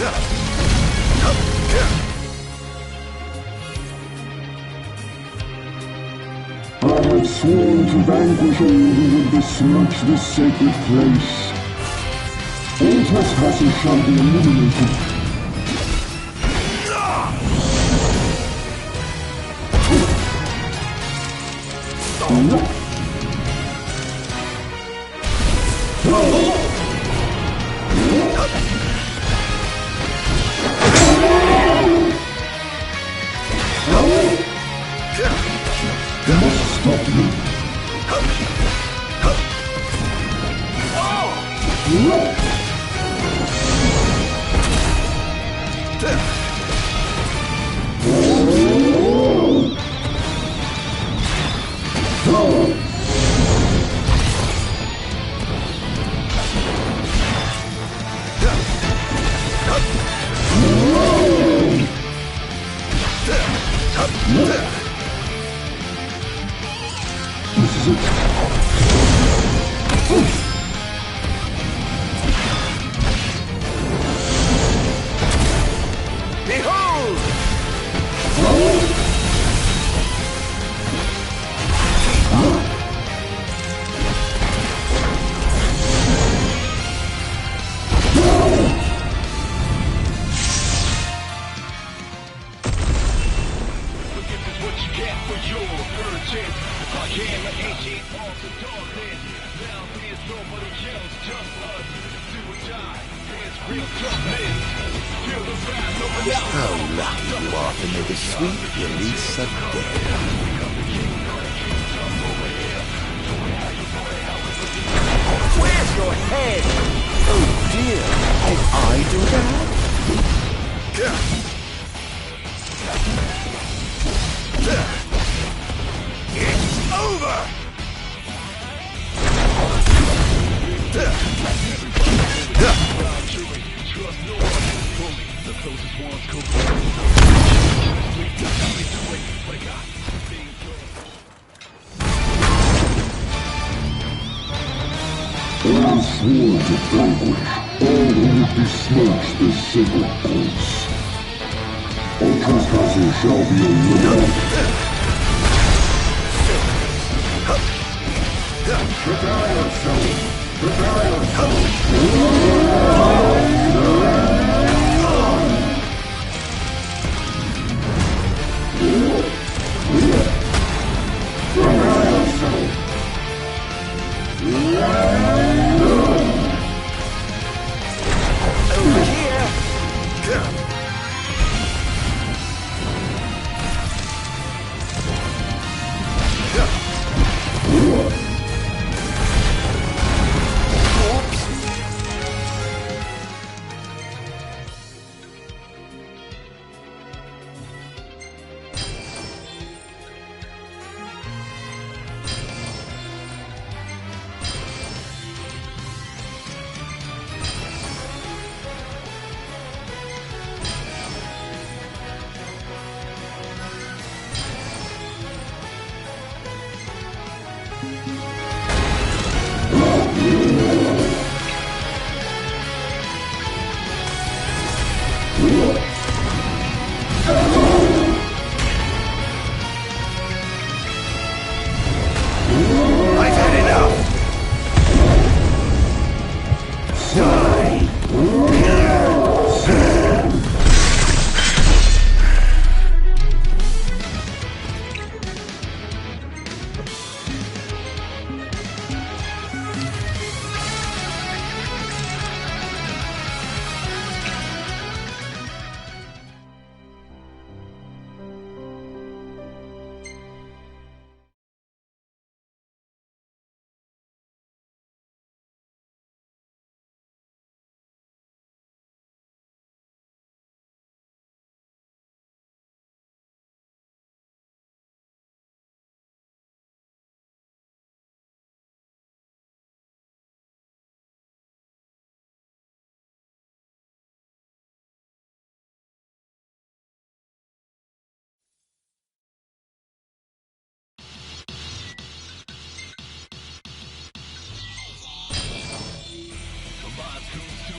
I have sworn to vanquish all who would besmirch this sacred place. All trespassers shall be eliminated. You must stop me. How lucky you are to make a sweet release of death. Where's your head? Oh dear, did I do that? It's over! I swore to vanquish all who would besmirch the sacred course. All trespassers shall be eliminated. Prepare yourself! Prepare yourself!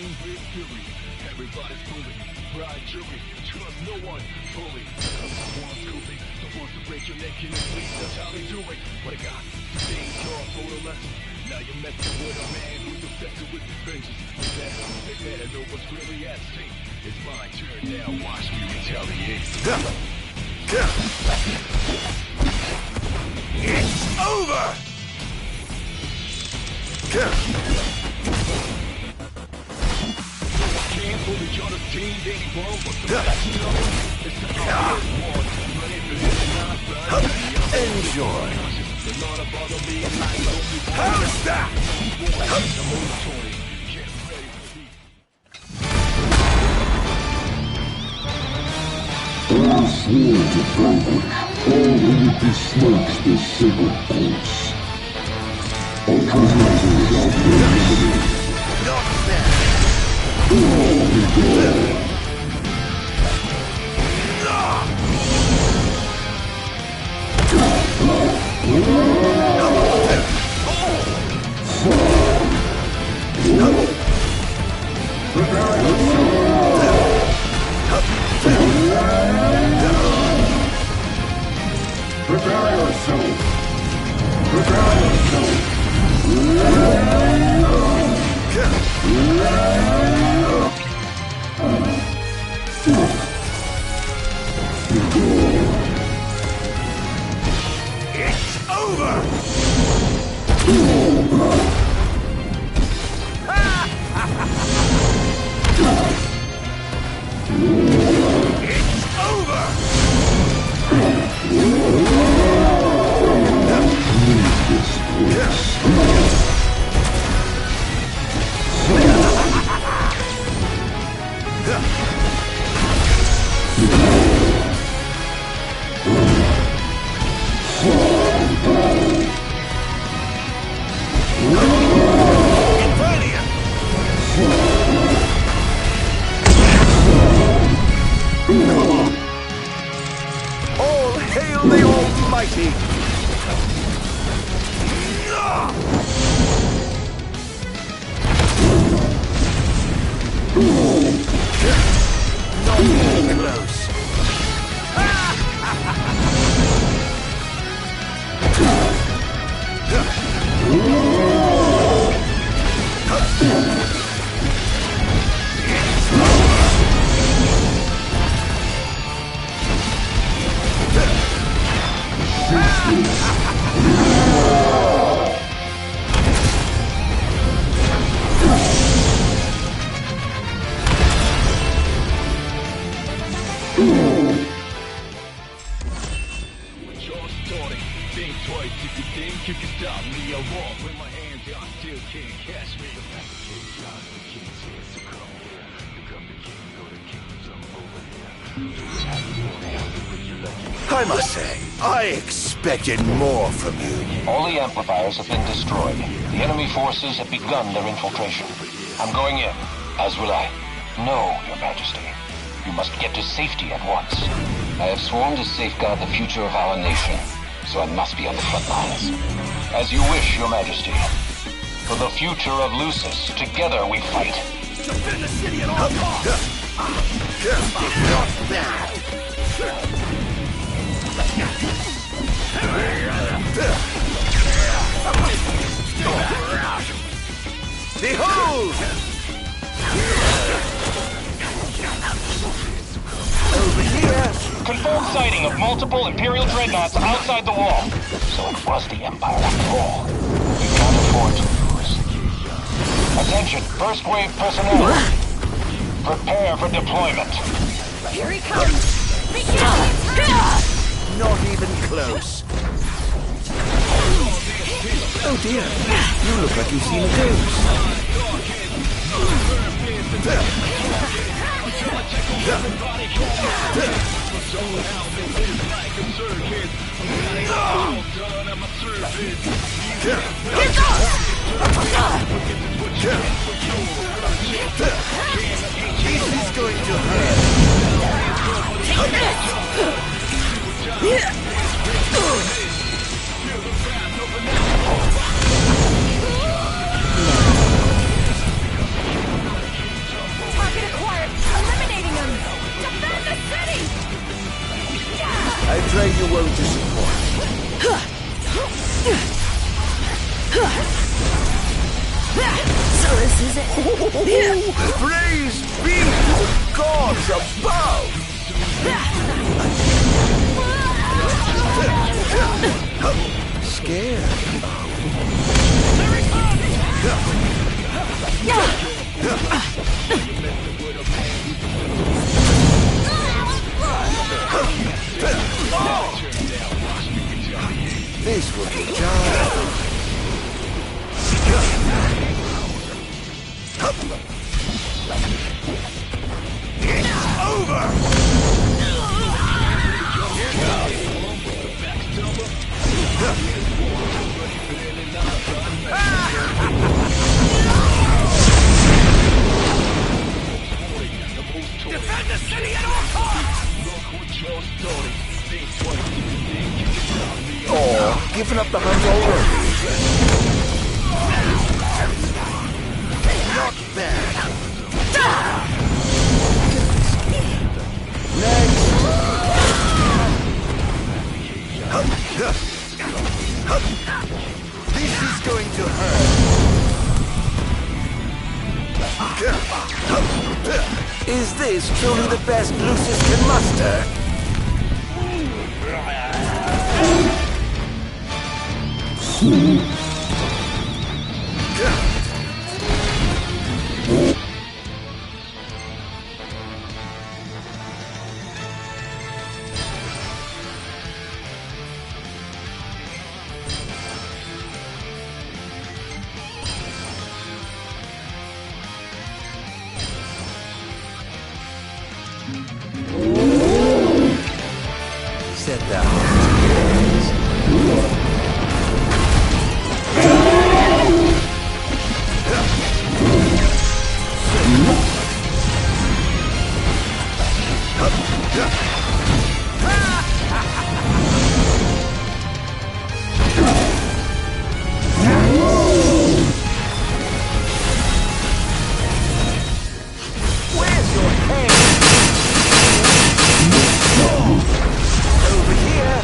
team with fury. Everybody's bully, pride jury, trust no one fully. One schooling, supposed to break your neck in your sleep, that's how they do it. What I got? Stay tall for the lesson. Now you're messing with a man who's obsessed with his vengeance. They better know what's really at stake. It's my turn now, watch me retaliate. It's over! Can't fully on the team anymore, but the best know it's the obvious one. Enjoy. How's that? I sworn to vanquish all who would besmirch the sacred courts. I can never without their enemies. Not bad. All be gone. Prepare yourself! Prepare yourself! It's over! It's over! All hail the Almighty! Not even close. Think twice if you think you can stop me. I walk with my hands, y'all still can't catch me. The fact that the king's here, so come here. Become the king, go to kingdom over here. Do it how you want, have it when you like it. I must say, I expected more from you. All the amplifiers have been destroyed. The enemy forces have begun their infiltration. I'm going in, as will I. No, Your Majesty. You must get to safety at once. I have sworn to safeguard the future of our nation, so I must be on the front lines. As you wish, Your Majesty. For the future of Lucis, together we fight. Defend the city at all costs! Not bad! Behold! Over here! Confirmed sighting of multiple Imperial dreadnoughts outside the wall. So it was the Empire after all. We can't afford to lose. Attention, first wave personnel. Prepare for deployment. Here he comes! Be careful! Not even close. Oh dear, you look like you've seen a ghost. This is going to hurt. Take this! This is it. Praise be to the gods above! Scared? This will be done. It's over! Defend the city at all costs! Oh, giving up the hunt already. Not bad. Next. This is going to hurt. Is this truly the best Lucius can muster? Set that. Where's your hand? Over here.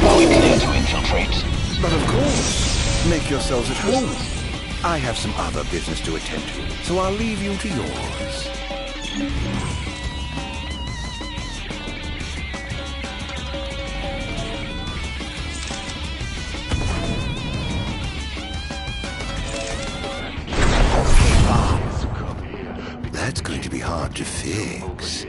Are we clear to infiltrate? But of course. Make yourselves at home. I have some other business to attend to, so I'll leave you to yours. That's going to be hard to fix.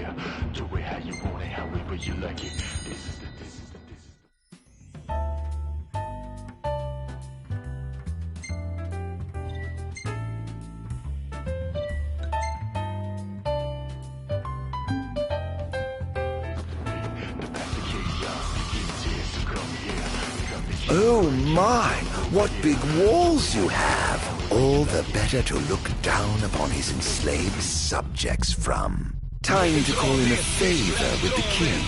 Oh my, what big walls you have! All the better to look down upon his enslaved subjects from. Time to call in a favor with the king,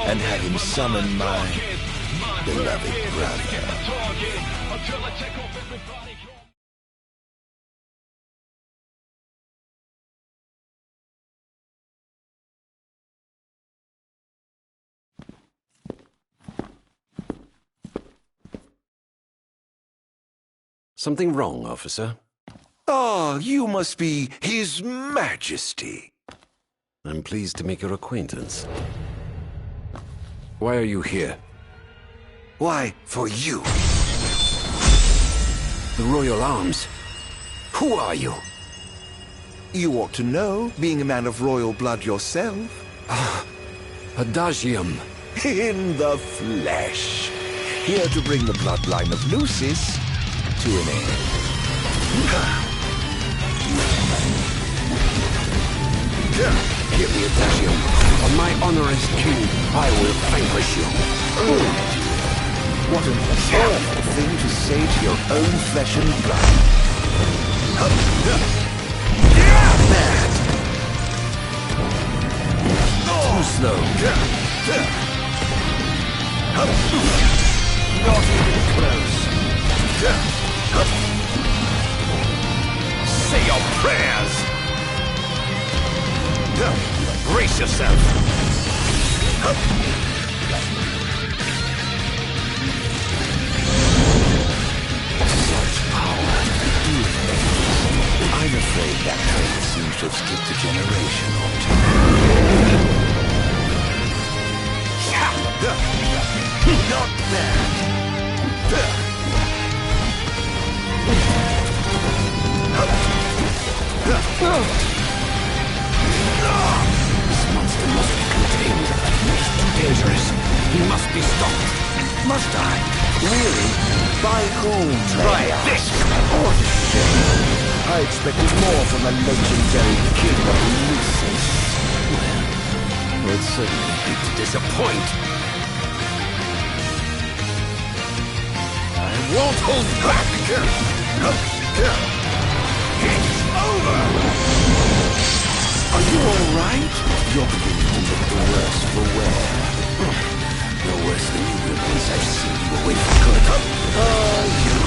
and have him summon my beloved brother. Something wrong, officer? Ah, you must be His Majesty. I'm pleased to make your acquaintance. Why are you here? Why, for you. The Royal Arms. Who are you? You ought to know, being a man of royal blood yourself. Adagium. In the flesh. Here to bring the bloodline of Lucis to an end. Give me Adagium. On my honor as king, I will vanquish you. Oh, what an awful thing to say to your own flesh and blood. Mad. Too slow. Not even close. Say your prayers! Brace yourself! Such power. I'm afraid that trait seems to have skipped a generation or two. Not bad. This monster must be contained. He's too dangerous. He must be stopped. Must I? Really? By whom? Try this! What a shame. I expected more from the legendary king of Lucis. Well, it's certainly hate to disappoint. I won't hold back! It's over! Are you alright? You're beginning to look the worse for wear. No worse than you were once I've seen you away from good. Oh, you.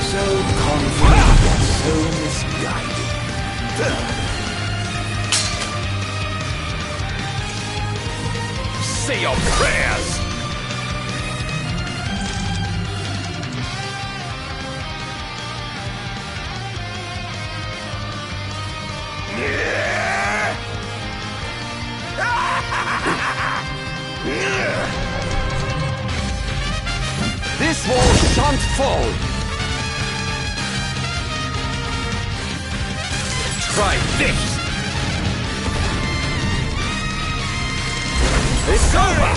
So confident yet so misguided. Say your prayers! This wall shan't fall! Try this! It's over!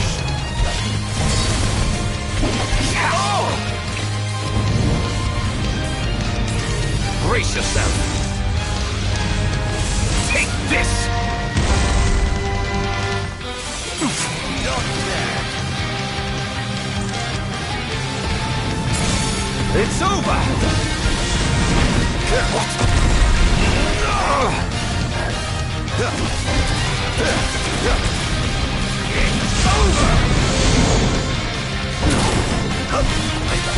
Brace yourself! Take this! Not bad. It's over! What? It's over! I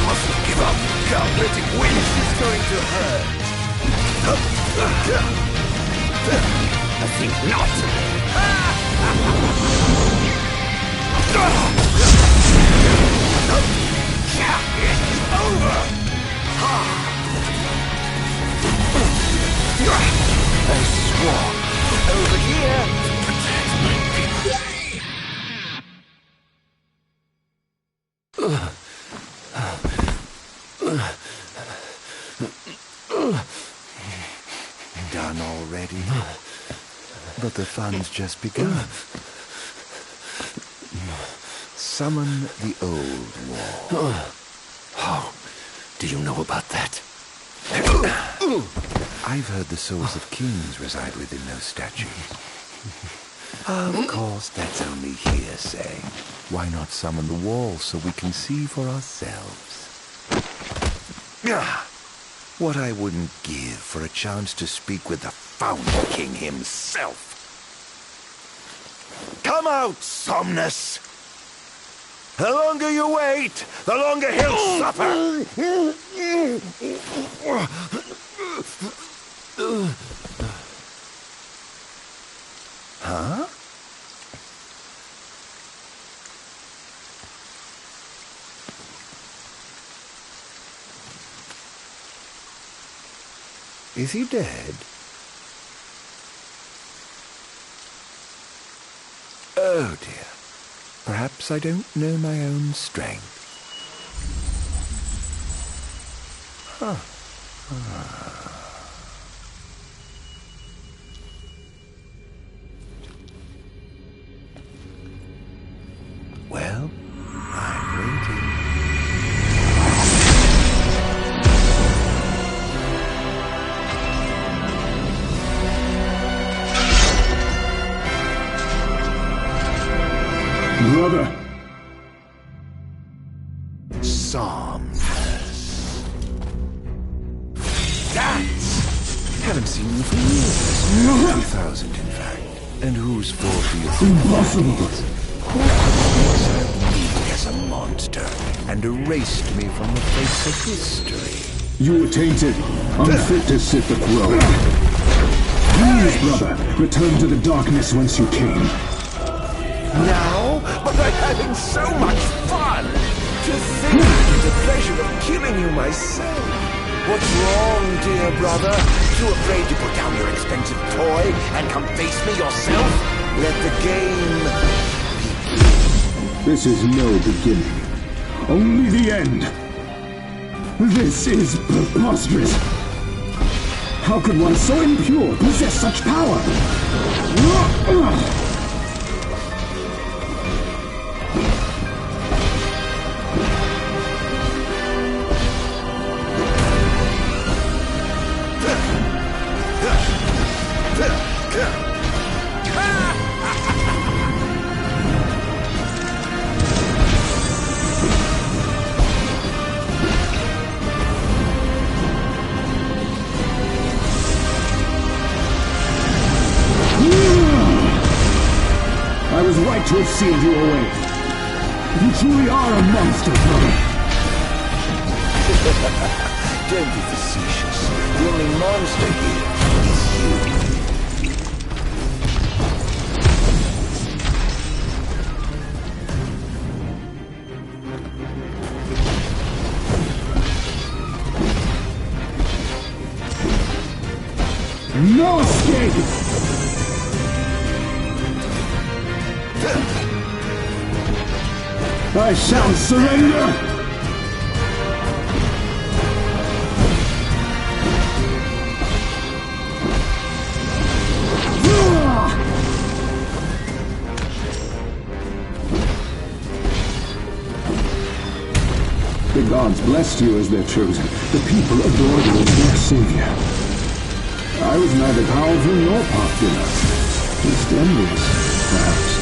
mustn't give up. Can't let him win. This is going to hurt. I think not. It's over! I swore. Over here. Done already? But the fun's just begun. Summon the old war. How do you know about that? I've heard the souls of kings reside within those statues. Of course, that's only hearsay. Why not summon the wall so we can see for ourselves? What I wouldn't give for a chance to speak with the Founder King himself. Come out, Somnus! The longer you wait, the longer he'll suffer! Huh? Is he dead? Oh dear. Perhaps I don't know my own strength. Huh. Well, I'm waiting. Brother! Somnus. Haven't seen you for years. 2000, in fact. And whose fault do you think Impossible! that is? Who exiled me as a monster and erased me from the face of history? You were tainted, unfit to sit the throne. Please, brother, return to the darkness whence you came. Now? But I'm having so much fun! To think I get the pleasure of killing you myself. What's wrong, dear brother? Too afraid to put down your expensive toy and come face me yourself? Let the game begin. This is no beginning. Only the end. This is preposterous. How could one so impure possess such power? I was right to have sealed you away. You truly are a monster, brother. Don't be facetious. The only monster here is you. No escape! I shan't surrender! The gods blessed you as their chosen. The people adored you as their savior. I was neither powerful nor popular. Just envious, perhaps.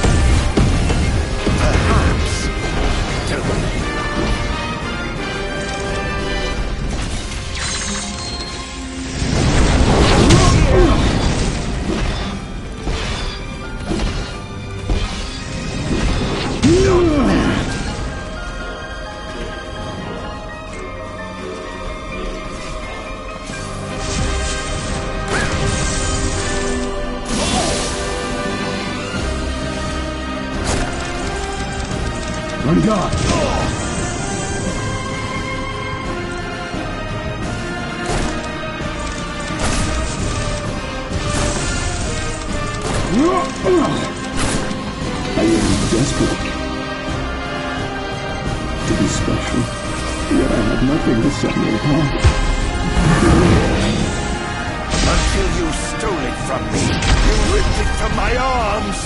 On guard! I am desperate to be special, yet I have nothing to set me apart. Until you stole it from me, you ripped it from my arms!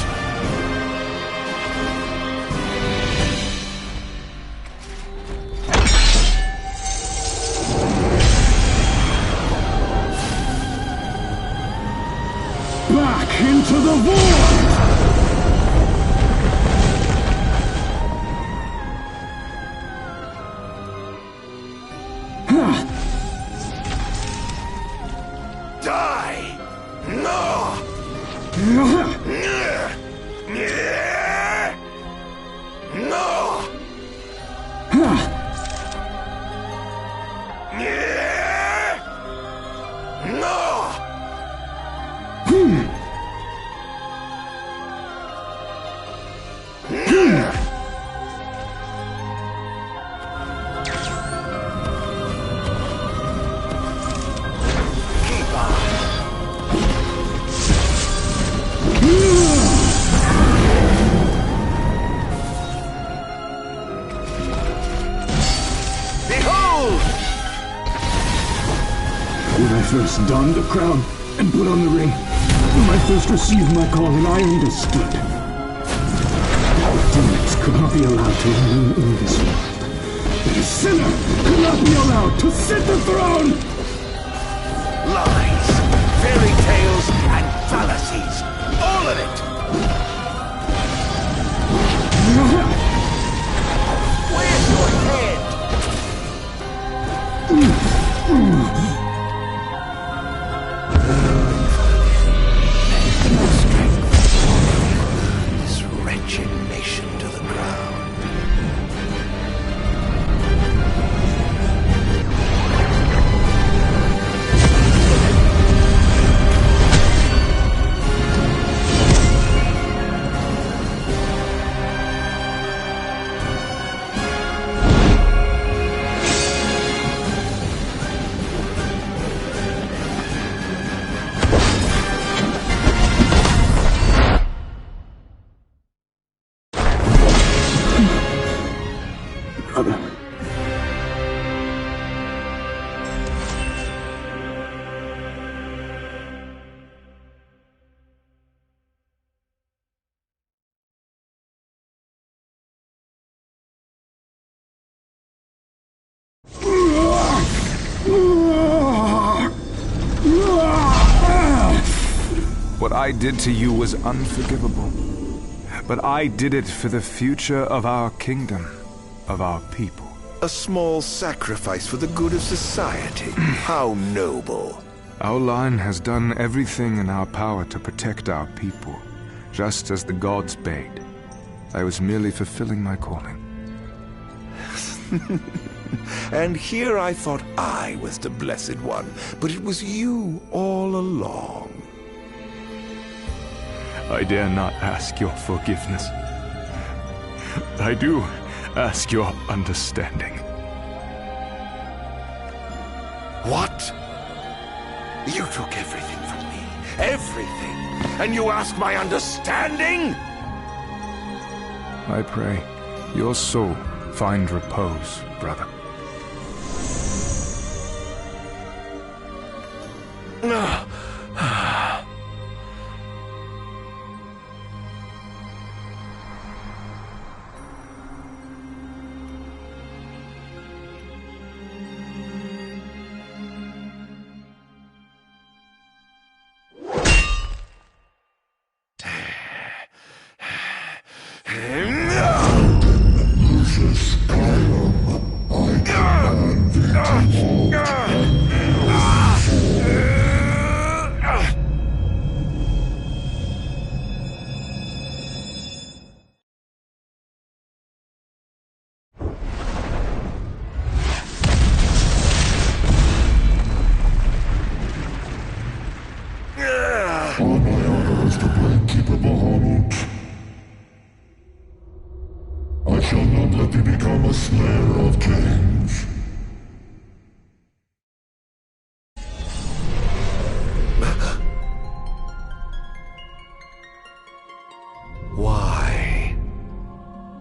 Back into the void! Die! No! When I first donned the crown and put on the ring, when I first received my calling, I understood. Demons could not be allowed to remain in this world. That a sinner could not be allowed to sit the throne! Lies, fairy tales, and fallacies. All of it! Where's your head? This wretched nation to the ground. brother. What I did to you was unforgivable. But I did it for the future of our kingdom, of our people. A small sacrifice for the good of society. How noble. Our line has done everything in our power to protect our people, just as the gods bade. I was merely fulfilling my calling. And here I thought I was the Blessed One, but it was you all along. I dare not ask your forgiveness. I do ask your understanding. What? You took everything from me. Everything. And you ask my understanding? I pray your soul find repose, brother.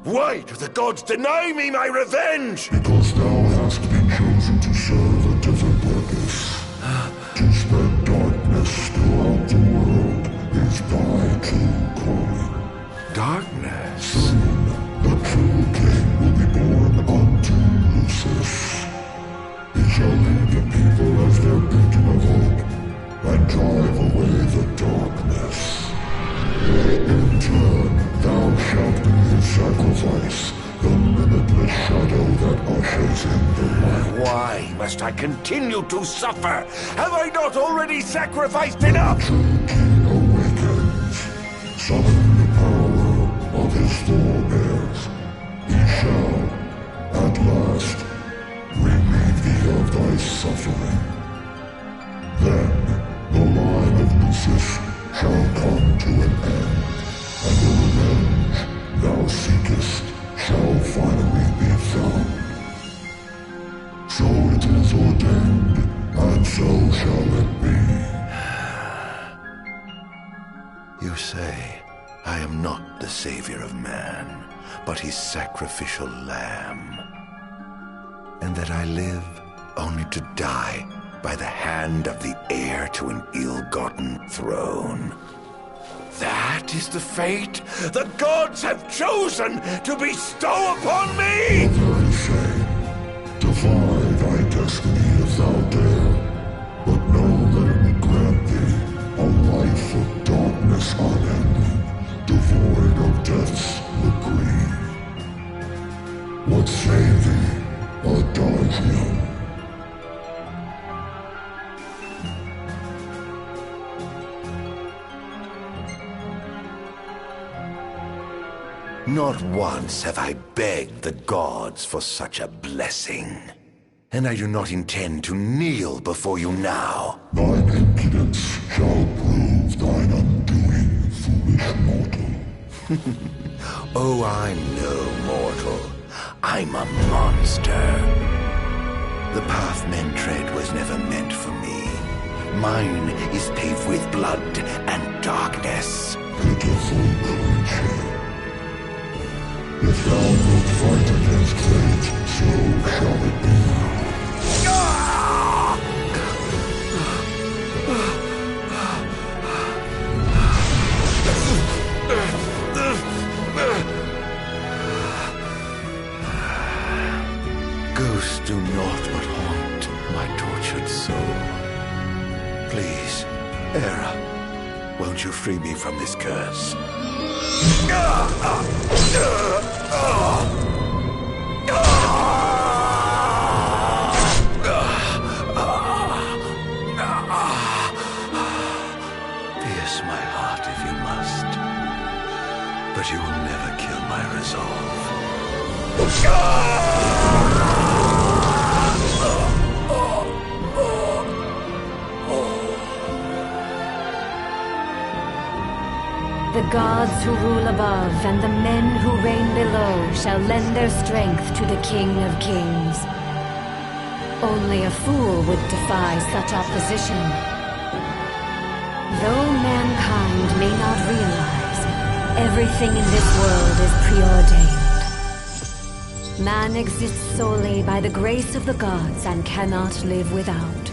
Why do the gods deny me my revenge? Because thou hast been chosen to serve a different purpose. To spread darkness throughout the world is thy true calling. Darkness? Soon, the true king will be born unto Lucis. He shall lead the people as their beacon of hope, and drive away the darkness. In turn, thou shalt be his sacrifice, the limitless shadow that ushers in the light. Why must I continue to suffer? Have I not already sacrificed enough? The true king awakens, summoning the power of his forebears. He shall, at last, relieve thee of thy suffering. Then, the line of Lucis shall come to an end, and the revenge thou seekest shall finally be found. So it is ordained, and so shall it be. You say, I am not the savior of man, but his sacrificial lamb. And that I live only to die by the hand of the heir to an ill-gotten throne. That is the fate the gods have chosen to bestow upon me! The very same. Defy thy destiny if thou dare, but know that it will grant thee a life of darkness unending, devoid of death's reprieve. What say thee, Adagio? Not once have I begged the gods for such a blessing. And I do not intend to kneel before you now. Thine impudence shall prove thine undoing, foolish mortal. Oh, I'm no mortal. I'm a monster. The path men tread was never meant for me. Mine is paved with blood and darkness. Pitiful creature. If thou wilt fight against fate, shall it be. Ghosts do naught but haunt my tortured soul. Please, Hera, won't you free me from this curse? Pierce my heart if you must, but you will never kill my resolve. The gods who rule above and the men who reign below shall lend their strength to the King of Kings. Only a fool would defy such opposition. Though mankind may not realize, everything in this world is preordained. Man exists solely by the grace of the gods and cannot live without.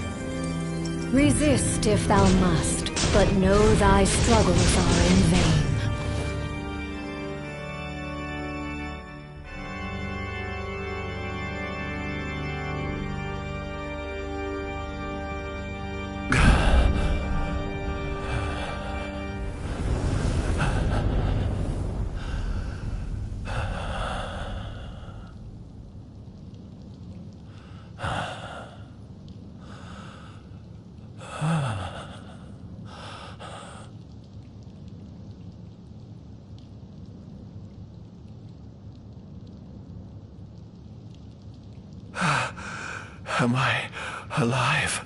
Resist if thou must, but know thy struggles are in vain. Am I alive?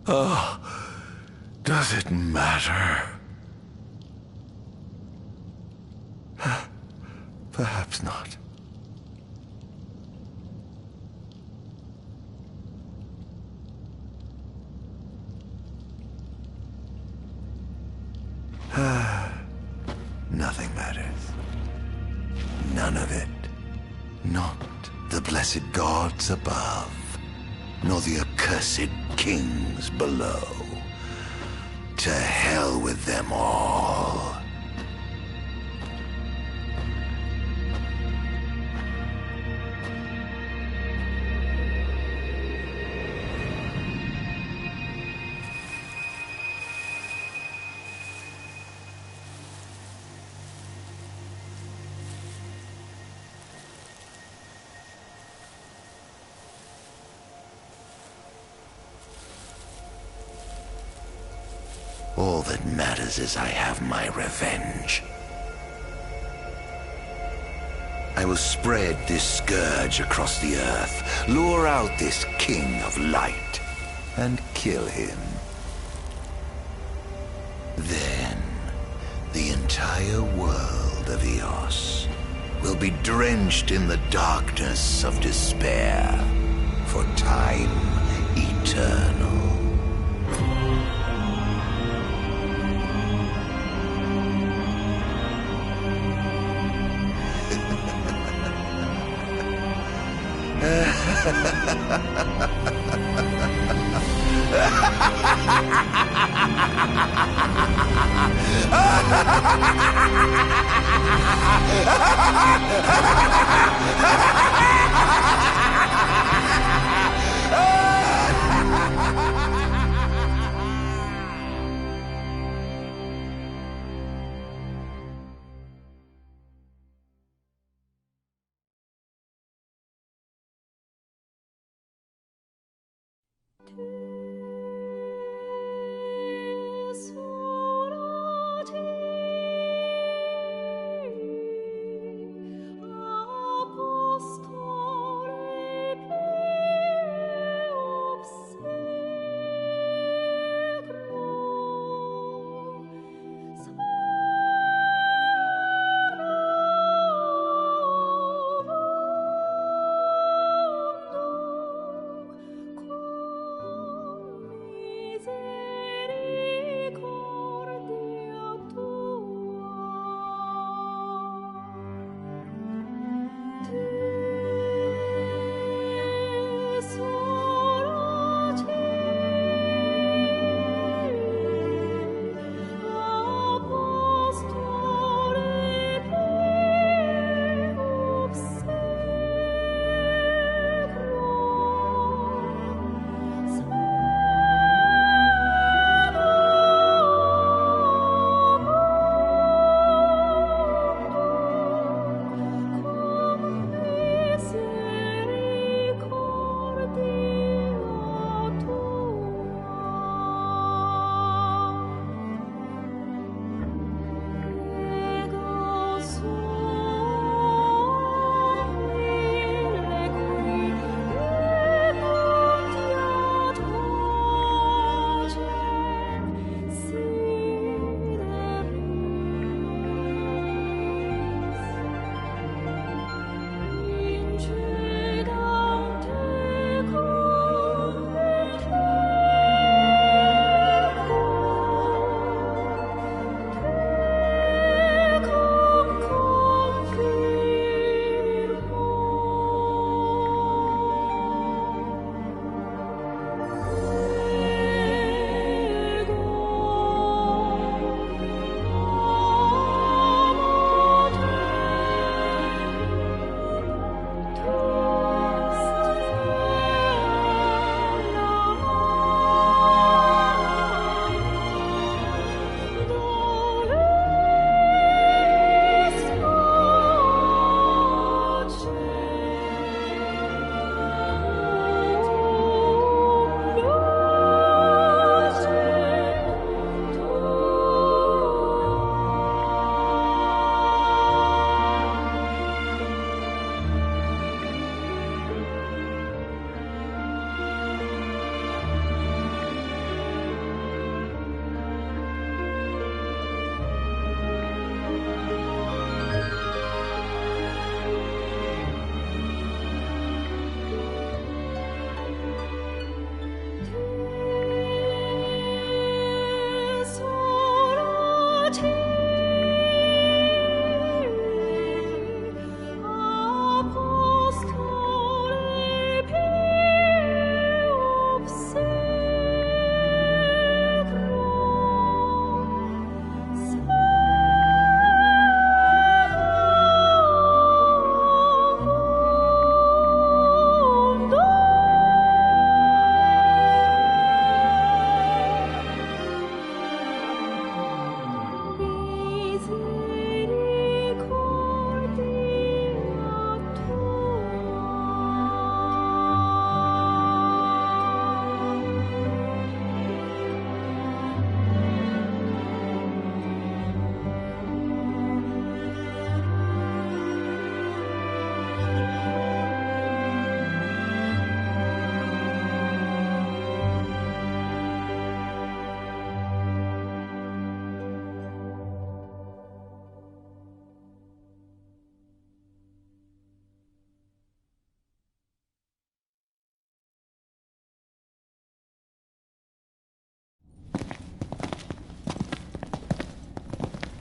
Oh, does it matter? Perhaps not. Nothing matters. None of it. Not the blessed gods above, nor the accursed kings below. To hell with them all. All that matters is I have my revenge. I will spread this scourge across the earth, lure out this king of light, and kill him. Then, the entire world of Eos will be drenched in the darkness of despair for time eternal.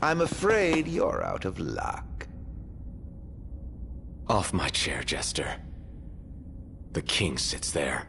I'm afraid you're out of luck. Off my chair, Jester. The king sits there.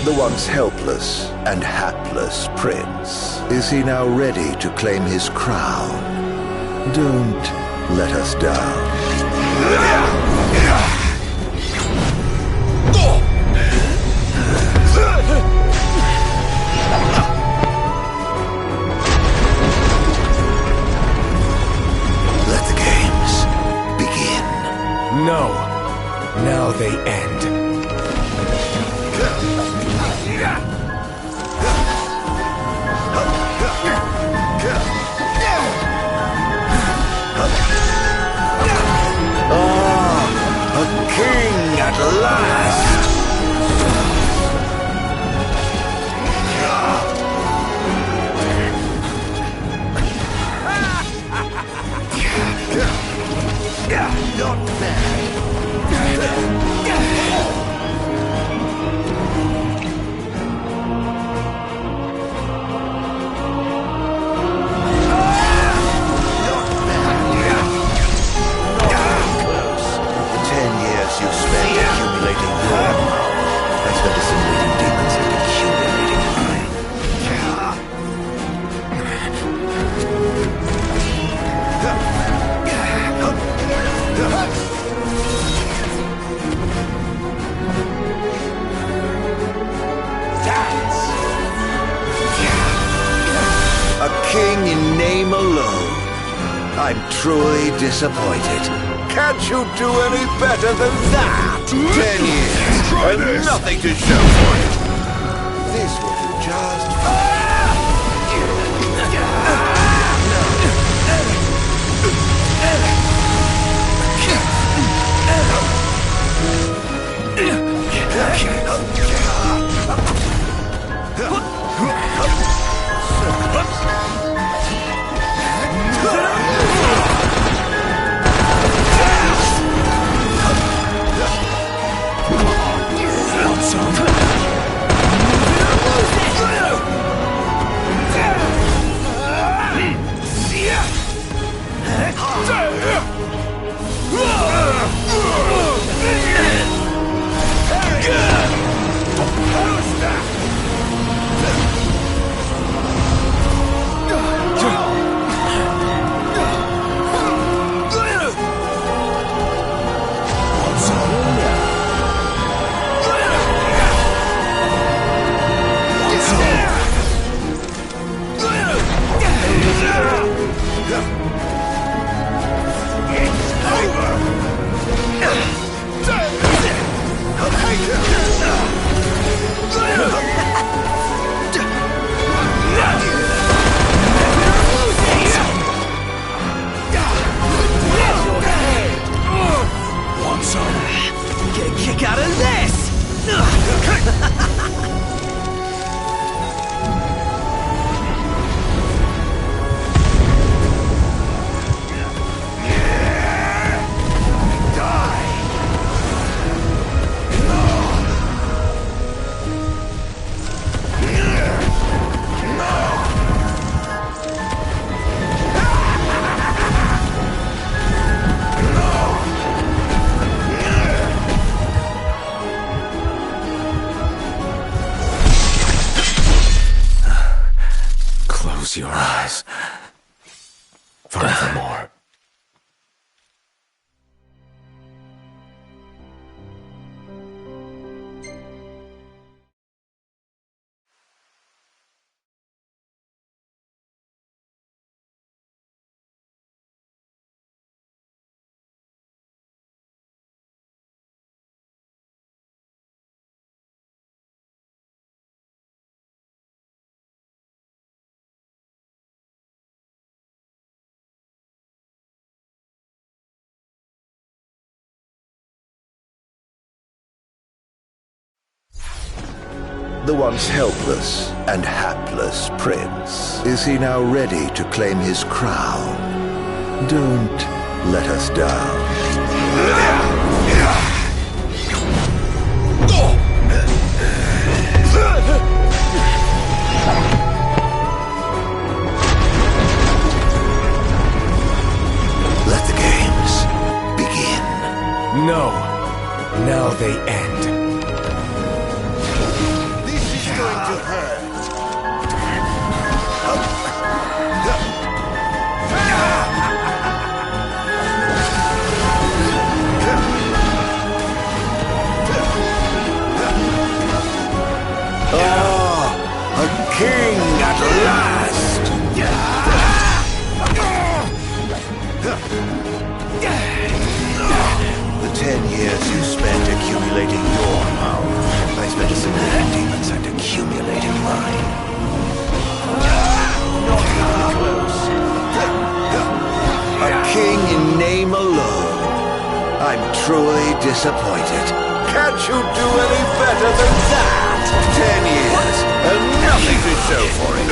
The once helpless and hapless prince. Is he now ready to claim his crown? Don't let us down. Let the games begin. No. Now they end. A king at last! Not bad. You spent accumulating your power. I spent assimilating demons and accumulating mine. Dance! A king in name alone. I'm truly disappointed. Can't you do any better than that? 10 years and nothing to show for it. This will do just fine. your eyes. Forevermore. The once helpless and hapless prince, is he now ready to claim his crown? Don't let us down. Let the games begin. No. Now they end. Going to hurt. Oh, a king at last! The 10 years you spent accumulating your power, I spent assimilating demons and accumulating mine. Not even close. A king in name alone. I'm truly disappointed. Can't you do any better than that? 10 years, and nothing to show for it.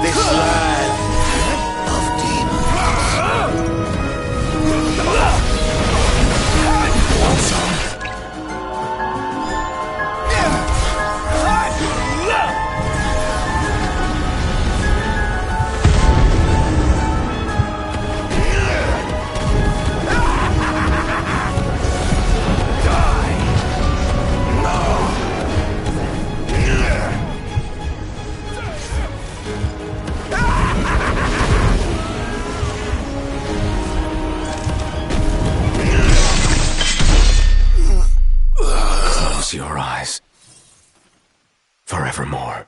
this land of demons. Want some? Close your eyes. Forevermore.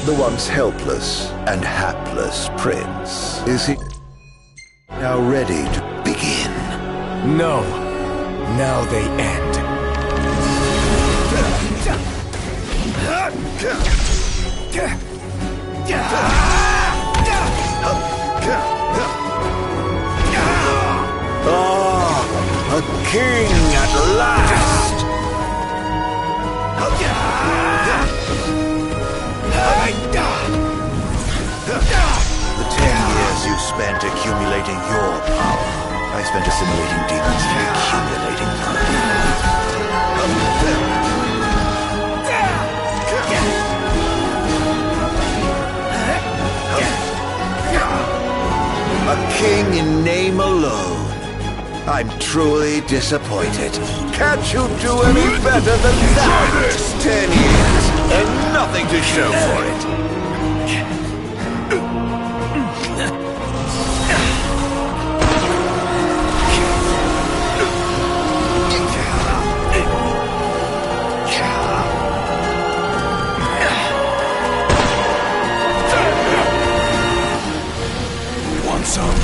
The once helpless and hapless prince. Is he now ready to begin? No. Now they end. A king at last! The 10 years you spent accumulating your power, I spent assimilating demons and accumulating mine. A king in name alone. I'm truly disappointed. Can't you do any better than that? 10 years and nothing to show for it. Want some?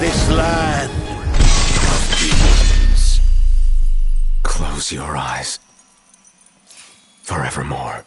this land of demons. Close your eyes. Forevermore.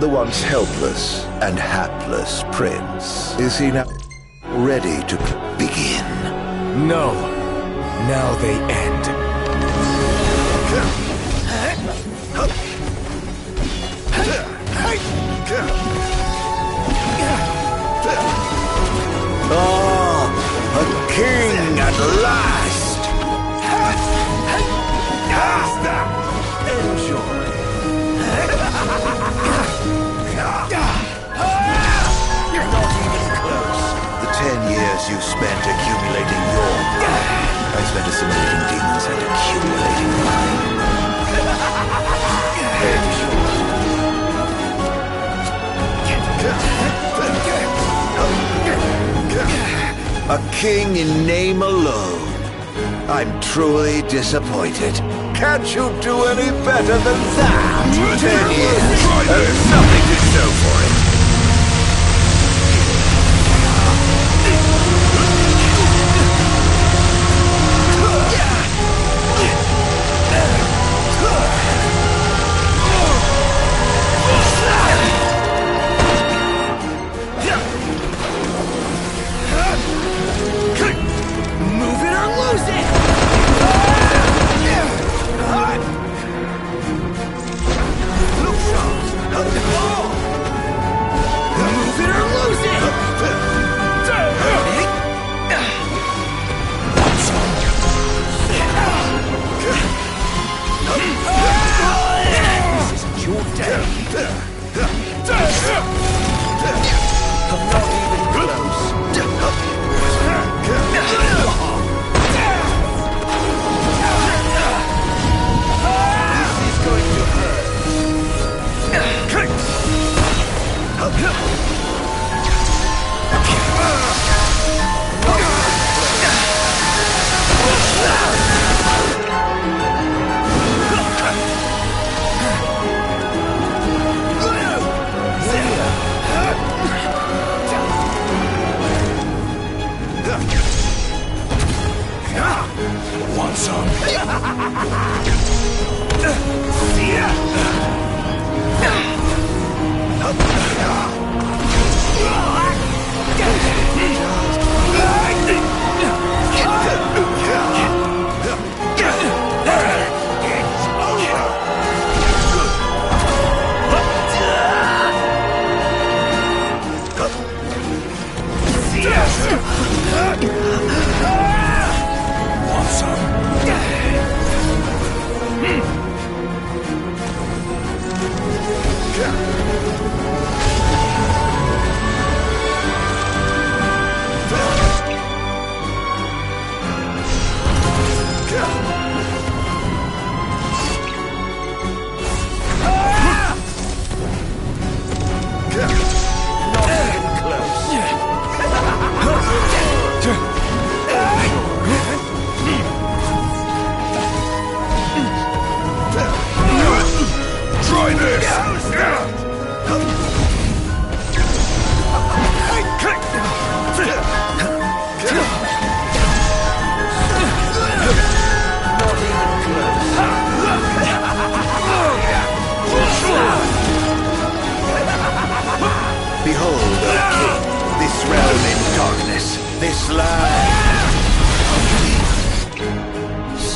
The once helpless and hapless prince. Is he now ready to begin? No. Now they end. Ah, a king at last! Enjoy. You're not even close. The 10 years you spent accumulating your power, I spent assimilating demons and accumulating mine. A king in name alone. I'm truly disappointed. Can't you do any better than that? 10 years, and nothing to show for it. Move it or lose it! Look sharp! Move it or lose it! This isn't your day. I'm not even close. This is going to hurt. Want some? Want some? Try this! Behold, O king, this realm in darkness, this land of demons.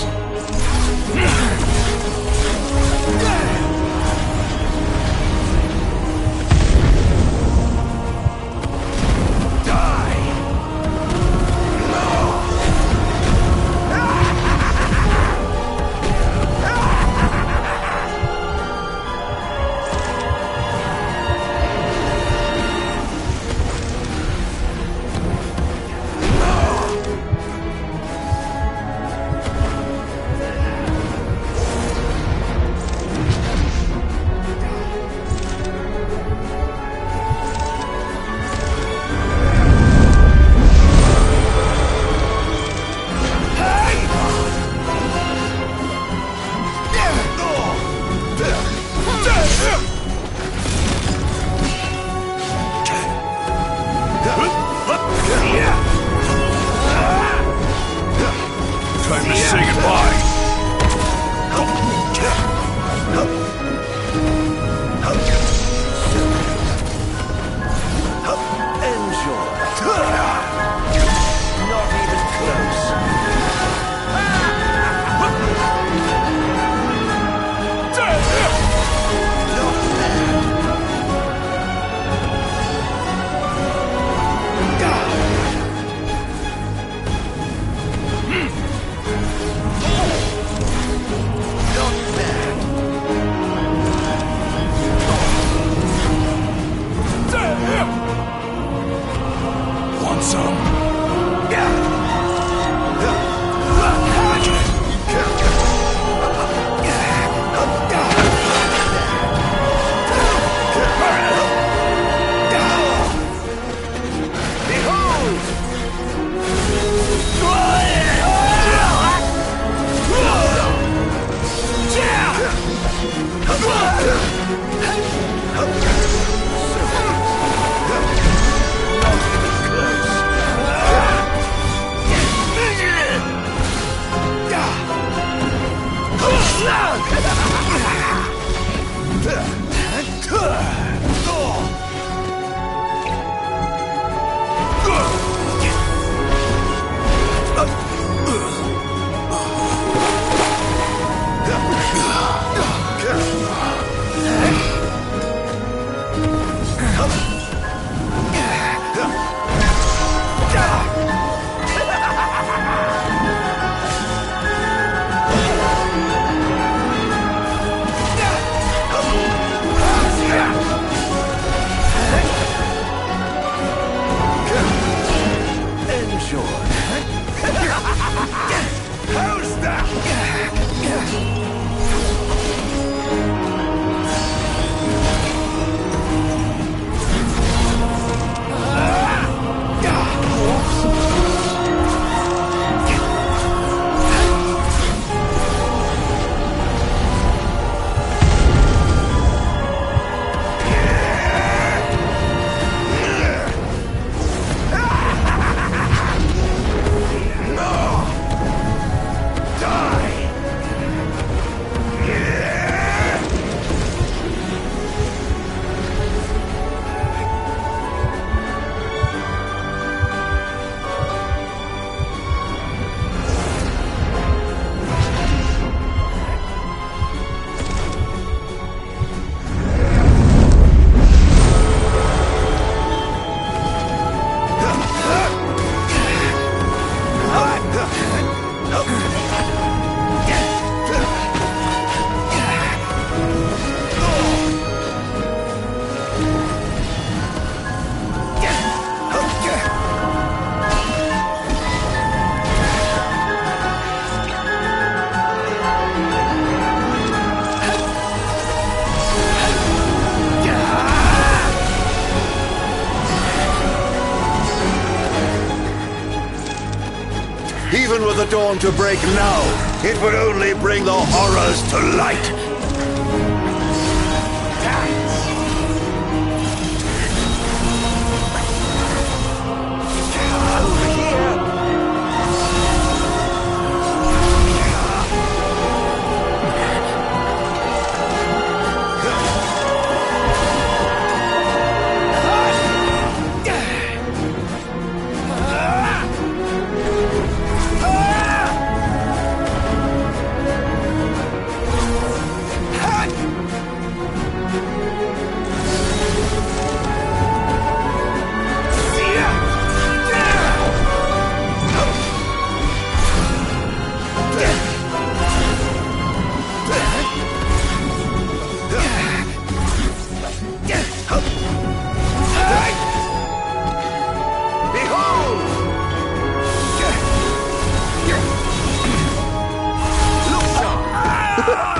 the dawn to break now, it would only bring the horrors to light.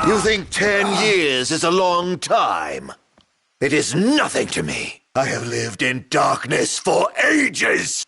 You think 10 years is a long time? It is nothing to me. I have lived in darkness for ages!